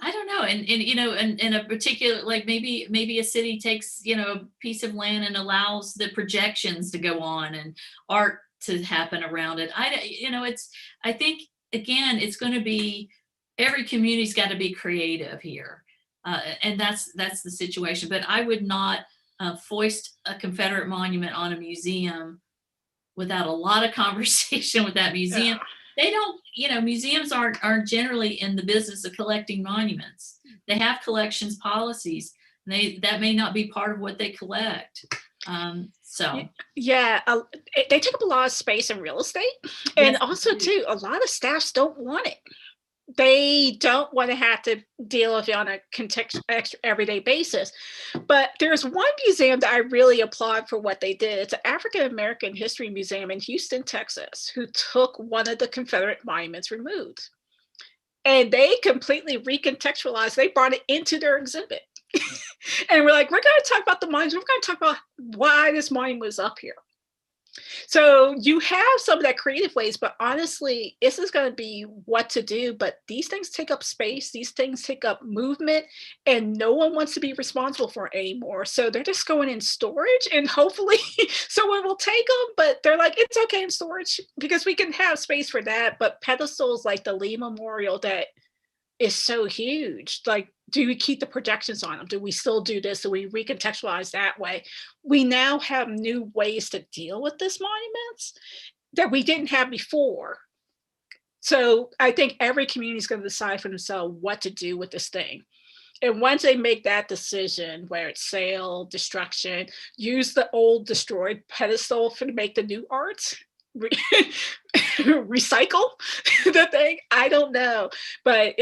I don't know, and in a particular, like maybe a city takes a piece of land and allows the projections to go on and art to happen around it. I think again, it's going to be, every community's got to be creative here, and that's the situation. But I would not foist a Confederate monument on a museum without a lot of conversation with that museum. They don't, museums aren't generally in the business of collecting monuments. They have collections policies. That may not be part of what they collect. Yeah, they take up a lot of space in real estate, and also too, a lot of staffs don't want it. They don't want to have to deal with it on a everyday basis. But there's one museum that I really applaud for what they did. It's an African American History Museum in Houston, Texas, who took one of the Confederate monuments removed. And they completely recontextualized, they brought it into their exhibit. And we're like, we're going to talk about the monuments. We're going to talk about why this monument was up here. So you have some of that creative ways, but honestly, this is going to be what to do. But these things take up space. These things take up movement, and no one wants to be responsible for it anymore. So they're just going in storage, and hopefully someone will take them. But they're like, it's okay in storage because we can have space for that. But pedestals like the Lee Memorial that is so huge, like, do we keep the projections on them? Do we still do this? Do we recontextualize that way? We now have new ways to deal with this monuments that we didn't have before. So I think every community is going to decide for themselves what to do with this thing. And once they make that decision, where it's sale, destruction, use the old destroyed pedestal to make the new art, recycle the thing, I don't know. But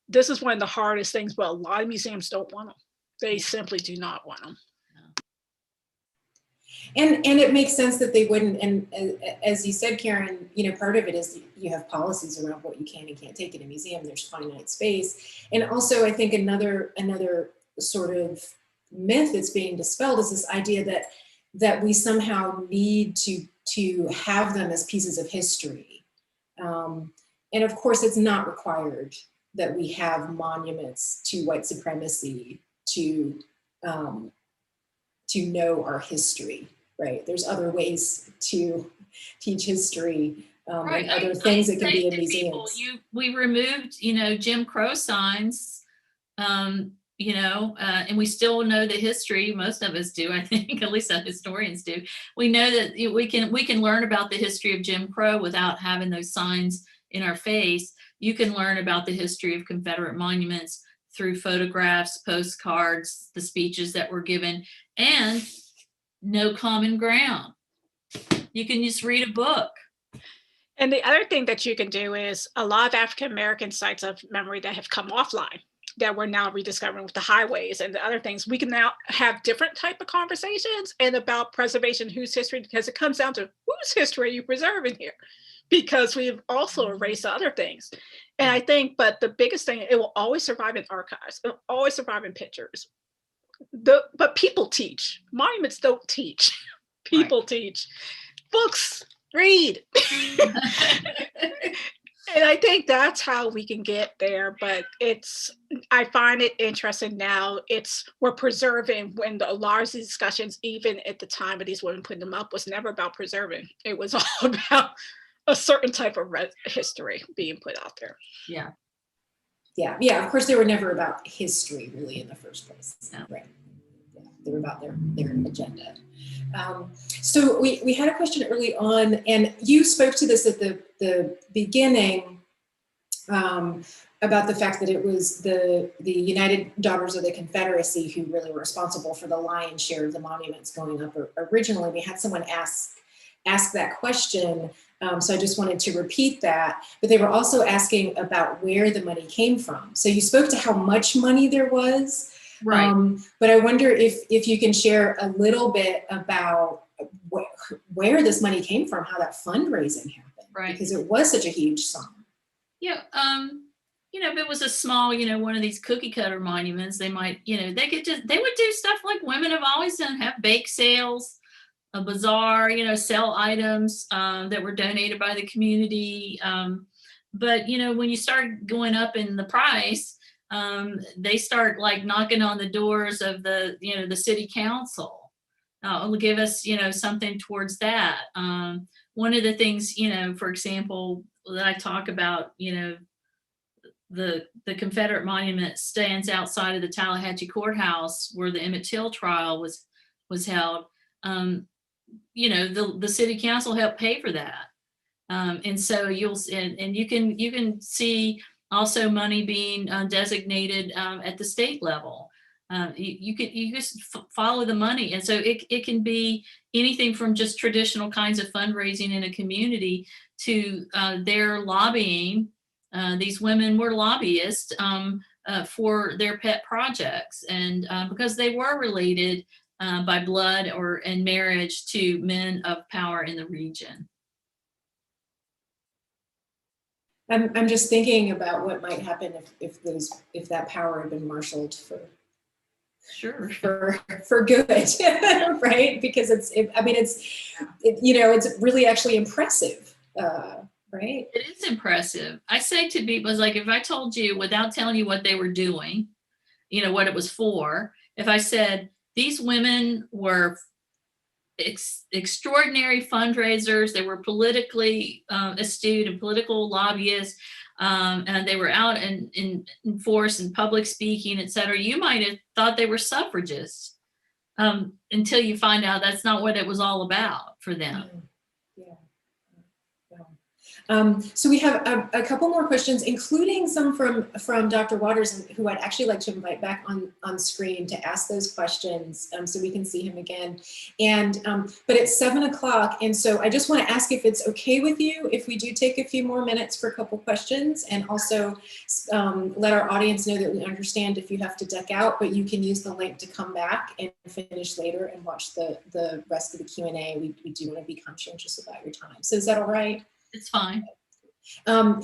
this is one of the hardest things, but a lot of museums don't want them. They simply do not want them. And it makes sense that they wouldn't. And as you said, Karen, part of it is you have policies around what you can and can't take in a museum. There's finite space. And also, I think another sort of myth that's being dispelled is this idea that we somehow need to have them as pieces of history. And of course, it's not required that we have monuments to white supremacy to know our history, right? There's other ways to teach history, right. And other things that can be in museums. We removed, Jim Crow signs, and we still know the history. Most of us do, I think, at least historians do. We know that we can learn about the history of Jim Crow without having those signs in our face. You can learn about the history of Confederate monuments through photographs, postcards, the speeches that were given, and no common ground. You can just read a book. And the other thing that you can do is a lot of African American sites of memory that have come offline, that we're now rediscovering with the highways and the other things. We can now have different type of conversations and about preservation, whose history, because it comes down to whose history are you preserving here? Because we've also erased other things. And I think, but the biggest thing, it will always survive in archives. It will always survive in pictures. But people teach. Monuments don't teach. People teach. Books, read. And I think that's how we can get there. But I find it interesting now. We're preserving, when a lot of these discussions, even at the time of these women putting them up, was never about preserving. It was all about a certain type of history being put out there. Yeah. Of course, they were never about history really in the first place. No. Right. Yeah, they were about their agenda. So we had a question early on, and you spoke to this at the beginning about the fact that it was the United Daughters of the Confederacy who really were responsible for the lion's share of the monuments going up originally. We had someone ask that question. So I just wanted to repeat that, but they were also asking about where the money came from. So you spoke to how much money there was, right? But I wonder if you can share a little bit about where this money came from, how that fundraising happened. Right. because it was such a huge sum. Yeah. If it was a small, one of these cookie cutter monuments, they might, they would do stuff like women have always done, have bake sales, a bazaar, sell items that were donated by the community. But, when you start going up in the price, they start like knocking on the doors of the city council. Will give us, something towards that. One of the things, for example, that I talk about, the Confederate Monument stands outside of the Tallahatchie courthouse where the Emmett Till trial was held. The city council helped pay for that. And so you can see also money being designated at the state level. You just follow the money, and so it can be anything from just traditional kinds of fundraising in a community to their lobbying. These women were lobbyists for their pet projects, and because they were related by blood and marriage to men of power in the region. I'm just thinking about what might happen if that power had been marshaled for good, right? Because it's really actually impressive, right? It is impressive. I say to people, it's like if I told you without telling you what they were doing, what it was for, if I said these women were extraordinary fundraisers, they were politically astute and political lobbyists, and they were out in force and public speaking, et cetera, you might have thought they were suffragists until you find out that's not what it was all about for them. So we have a couple more questions, including some from Dr. Waters, who I'd actually like to invite back on screen to ask those questions so we can see him again. And but it's 7 o'clock, and so I just want to ask if it's okay with you if we do take a few more minutes for a couple questions, and also let our audience know that we understand if you have to duck out, but you can use the link to come back and finish later and watch the rest of the Q&A. We do want to be conscientious about your time. So is that all right? It's fine.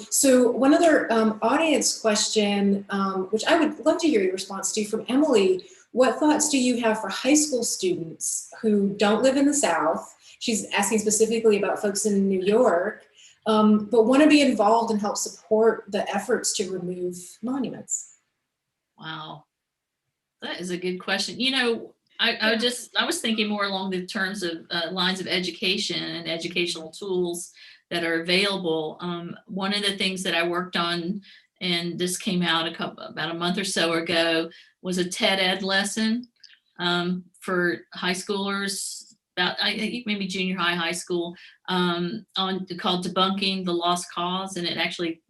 So one other audience question, which I would love to hear your response to, from Emily. What thoughts do you have for high school students who don't live in the South? She's asking specifically about folks in New York, but want to be involved and help support the efforts to remove monuments. Wow, that is a good question. I was thinking more along the terms of lines of education and educational tools that are available. One of the things that I worked on, and this came out about a month or so ago, was a TED Ed lesson for high schoolers, about I think maybe junior high school, called Debunking the Lost Cause, and it actually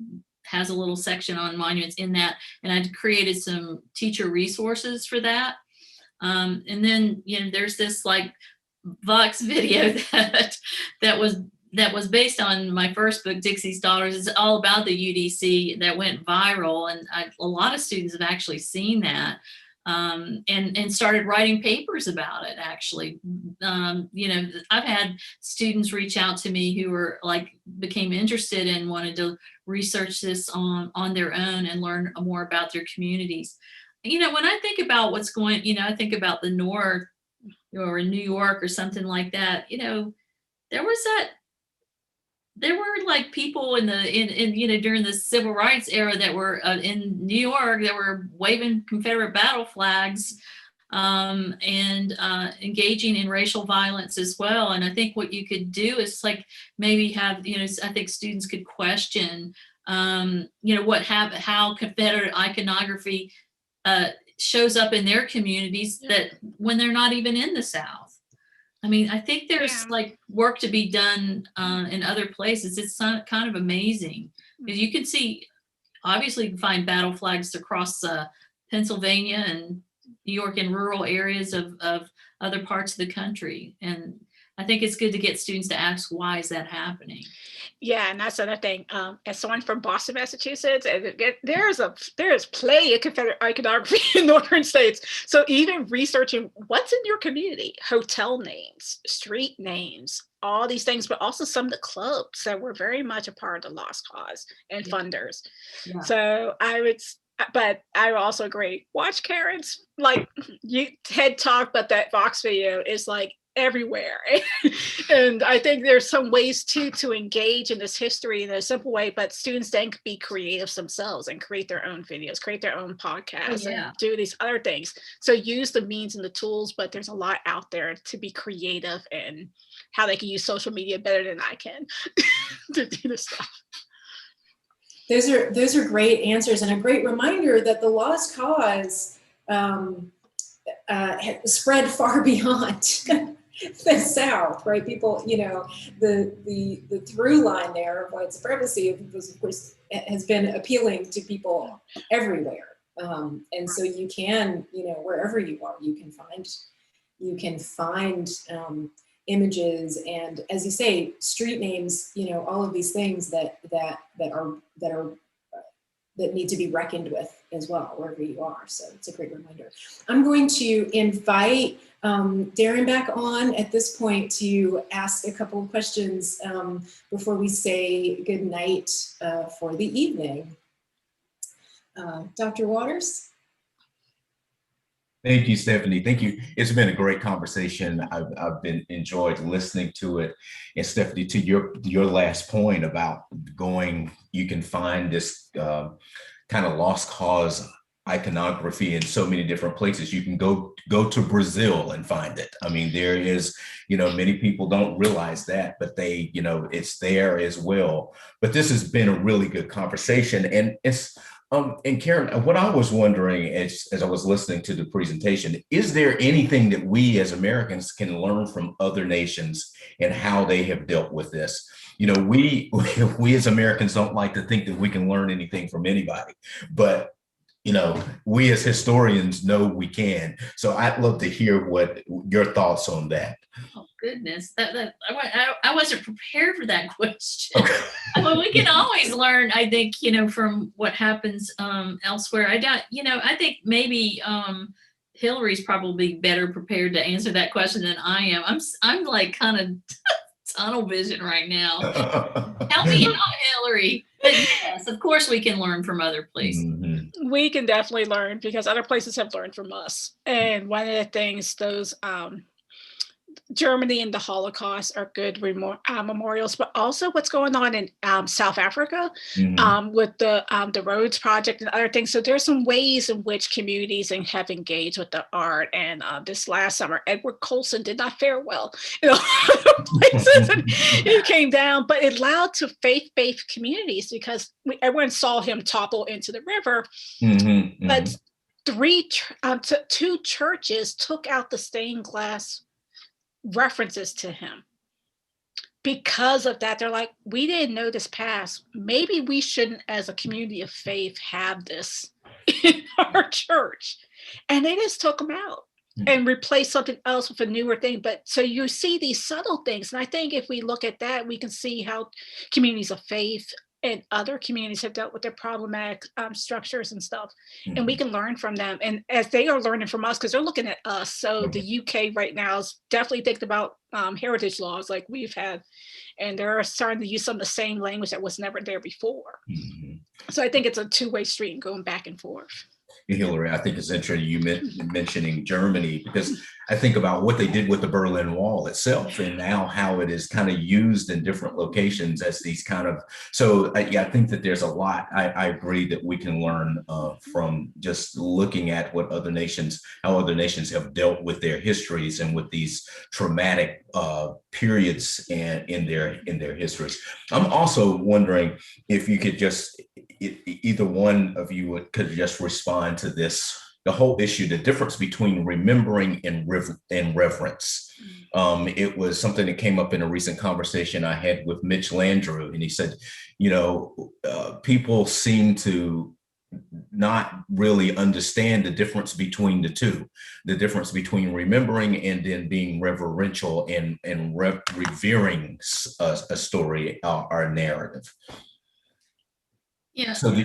has a little section on monuments in that, and I created some teacher resources for that. And then there's this like Vox video that was based on my first book, Dixie's Daughters. It's all about the UDC that went viral, and a lot of students have actually seen that and started writing papers about it. Actually, I've had students reach out to me who were became interested and wanted to research this on their own and learn more about their communities. When I think about what's going, I think about the North or in New York or something like that. There were like people in during the civil rights era that were in New York that were waving Confederate battle flags and engaging in racial violence as well. And I think what you could do is maybe have, I think students could question, how Confederate iconography shows up in their communities that when they're not even in the South. I mean, I think there's work to be done in other places. It's kind of amazing because you can see, obviously, you can find battle flags across Pennsylvania and New York and rural areas of other parts of the country. And I think it's good to get students to ask, why is that happening? Yeah, and that's another thing. As someone from Boston, Massachusetts, and there's plenty of Confederate iconography in northern states. So even researching what's in your community, hotel names, street names, all these things, but also some of the clubs that were very much a part of the Lost Cause and funders. Yeah. So but I also agree. Watch Karen's like you TED Talk, but that Vox video is like everywhere. And I think there's some ways to engage in this history in a simple way, but students then can be creative themselves and create their own videos, create their own podcasts, and do these other things. So use the means and the tools, but there's a lot out there to be creative and how they can use social media better than I can to do this stuff. Those are great answers, and a great reminder that the Lost Cause spread far beyond the South, right? People, the through line there of white supremacy was, of course, has been appealing to people everywhere. And so you can, wherever you are, you can find images, and as you say, street names, all of these things that need to be reckoned with as well, wherever you are. So it's a great reminder. I'm going to invite Darren back on at this point to ask a couple of questions before we say good night for the evening. Dr. Waters? Thank you, Stephanie. Thank you. It's been a great conversation. I've been enjoyed listening to it. And Stephanie, to your last point about you can find this kind of lost cause iconography in so many different places. You can go to Brazil and find it. I mean, there is, many people don't realize that, but it's there as well. But this has been a really good conversation, and it's. And Karen, what I was wondering as I was listening to the presentation, is there anything that we as Americans can learn from other nations and how they have dealt with this? We as Americans don't like to think that we can learn anything from anybody, but we as historians know we can. So I'd love to hear what your thoughts on that. Oh goodness, I wasn't prepared for that question. Okay. Well, we can always learn, I think, from what happens elsewhere. I think maybe Hilary's probably better prepared to answer that question than I am. I'm like kind of tunnel vision right now. Help me out, Hilary. But yes, of course we can learn from other places. Mm-hmm. We can definitely learn because other places have learned from us. And one of the things those Germany and the Holocaust are good memorials, but also what's going on in South Africa with the Rhodes Project and other things. So there's some ways in which communities have engaged with the art. And this last summer, Edward Colson did not fare well in a lot of places. It came down, but it allowed to faith-based communities because everyone saw him topple into the river. But two churches took out the stained glass references to him. Because of that, they're like, we didn't know this past. Maybe we shouldn't, as a community of faith, have this in our church. And they just took them out and replaced something else with a newer thing. But so you see these subtle things. And I think if we look at that, we can see how communities of faith and other communities have dealt with their problematic structures and stuff. And we can learn from them. And as they are learning from us, because they're looking at us. So the UK right now is definitely thinking about heritage laws like we've had. And they're starting to use some of the same language that was never there before. So I think it's a two-way street and going back and forth. Hilary, I think it's interesting you mentioning Germany, because I think about what they did with the Berlin Wall itself and now how it is kind of used in different locations as these kind of, so I think that there's a lot, I agree that we can learn from just looking at how other nations have dealt with their histories and with these traumatic periods in their histories. I'm also wondering if you could either one of you could just respond to this, the whole issue, the difference between remembering and reverence. It was something that came up in a recent conversation I had with Mitch Landrew, and he said, people seem to not really understand the difference between the two, the difference between remembering and then being reverential and revering a story or a narrative. Yeah. So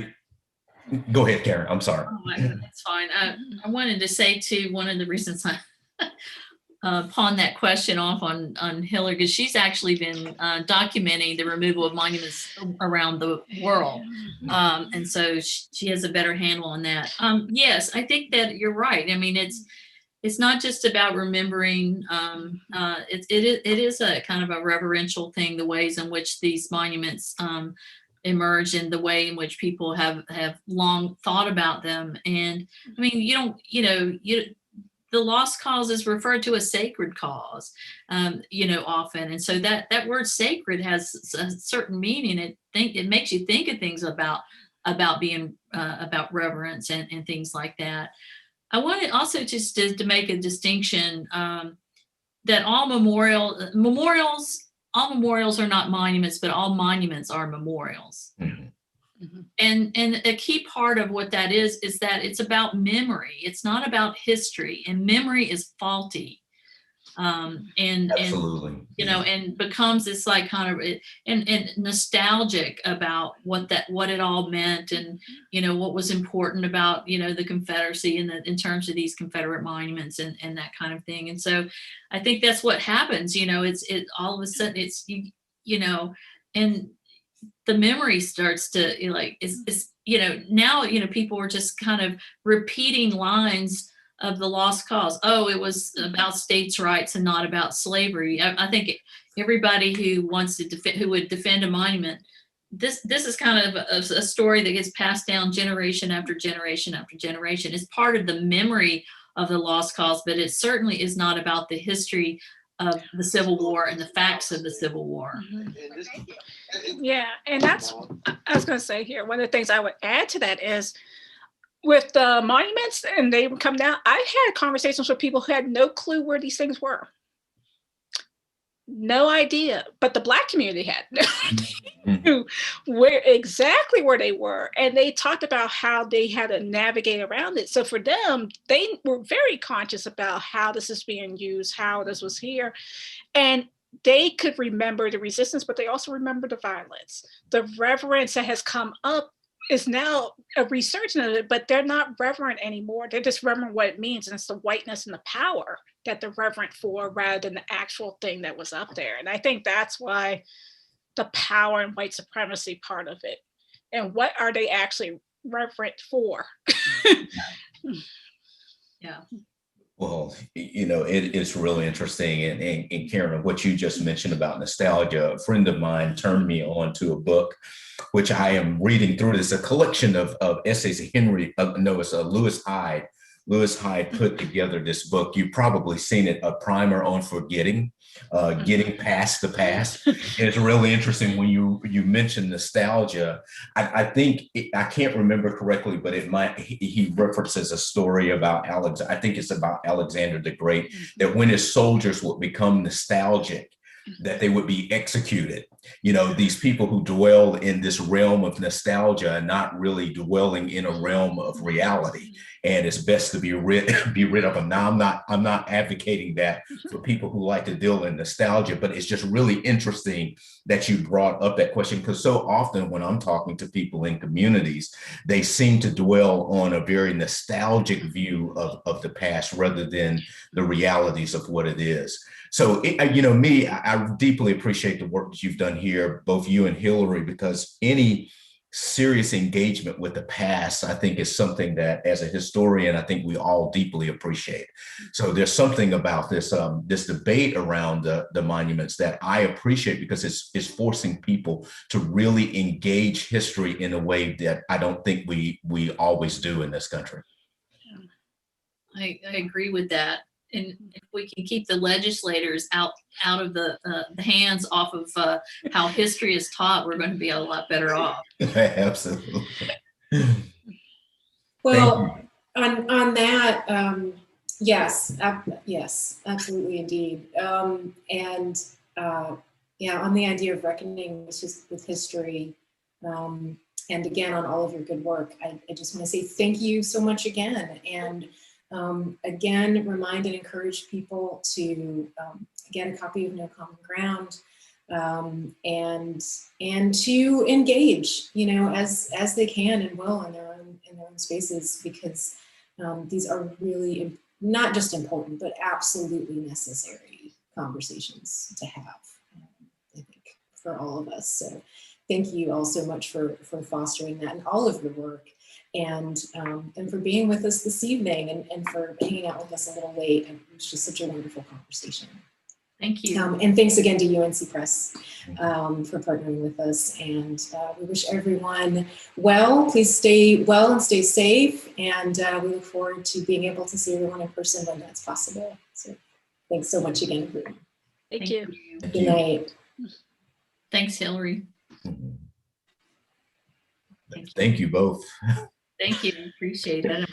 go ahead, Karen. I'm sorry. Oh, that's fine. I wanted to say too, one of the reasons I pawn that question off on Hilary, because she's actually been documenting the removal of monuments around the world. And so she has a better handle on that. Yes, I think that you're right. I mean, it's not just about remembering. It is a kind of a reverential thing, the ways in which these monuments emerge and the way in which people have long thought about them. And I mean, the lost cause is referred to as sacred cause, often. And so that word sacred has a certain meaning. It makes you think of things about being about reverence and things like that. I wanted also just to make a distinction that all memorials are not monuments, but all monuments are memorials. Mm-hmm. Mm-hmm. And a key part of what that is that it's about memory. It's not about history, and memory is faulty. Absolutely. And becomes this like kind of and nostalgic about what it all meant, and what was important about the Confederacy and in terms of these Confederate monuments and that kind of thing. And so I think that's what happens. It's all of a sudden it's and the memory starts to now people are just kind of repeating lines of the lost cause. Oh, it was about states' rights and not about slavery. I think everybody who wants to who would defend a monument, this is kind of a story that gets passed down generation after generation after generation. It's part of the memory of the lost cause, but it certainly is not about the history of the Civil War and the facts of the Civil War. Yeah, and that's, I was going to say here, one of the things I would add to that is with the monuments and they would come down, I had conversations with people who had no clue where these things were. No idea, but the Black community had no idea exactly where they were. And they talked about how they had to navigate around it. So for them, they were very conscious about how this is being used, how this was here. And they could remember the resistance, but they also remember the violence. The reverence that has come up is now a resurgence of it, but they're not reverent anymore. They're just reverent what it means. And it's the whiteness and the power that they're reverent for rather than the actual thing that was up there. And I think that's why the power and white supremacy part of it. And what are they actually reverent for? Yeah. Well, it is really interesting. And Karen, what you just mentioned about nostalgia, a friend of mine turned me on to a book, which I am reading through. It's a collection of essays. It's Lewis Hyde. Lewis Hyde put together this book. You've probably seen it, A Primer on Forgetting, Getting Past the Past. And it's really interesting when you mention nostalgia. I think, I can't remember correctly, but he references a story about I think it's about Alexander the Great, that when his soldiers would become nostalgic, that they would be executed. These people who dwell in this realm of nostalgia and not really dwelling in a realm of reality. And it's best to be rid of them. Now, I'm not advocating that for people who like to deal in nostalgia, but it's just really interesting that you brought up that question, because so often when I'm talking to people in communities, they seem to dwell on a very nostalgic view of the past rather than the realities of what it is. So, I deeply appreciate the work that you've done here, both you and Hilary, because any serious engagement with the past, I think, is something that, as a historian, I think we all deeply appreciate. So there's something about this debate around the monuments that I appreciate, because it's forcing people to really engage history in a way that I don't think we always do in this country. I agree with that. And if we can keep the legislators out of the hands off of how history is taught, we're going to be a lot better off. Absolutely. Well, on that, yes, absolutely, indeed. And on the idea of reckoning with history, and again, on all of your good work. I just want to say thank you so much again. And again, remind and encourage people to get a copy of No Common Ground, and to engage, you know, as they can and will in their own spaces, because these are really not just important, but absolutely necessary conversations to have, I think, for all of us. So thank you all so much for fostering that and all of your work, and for being with us this evening, and for hanging out with us a little late. It was just such a wonderful conversation. Thank you. And thanks again to UNC Press for partnering with us. And we wish everyone well. Please stay well and stay safe. And we look forward to being able to see everyone in person when that's possible. So thanks so much again, everyone. Thank you. Good night. Thanks, Hilary. Thank you both. Thank you. Appreciate it.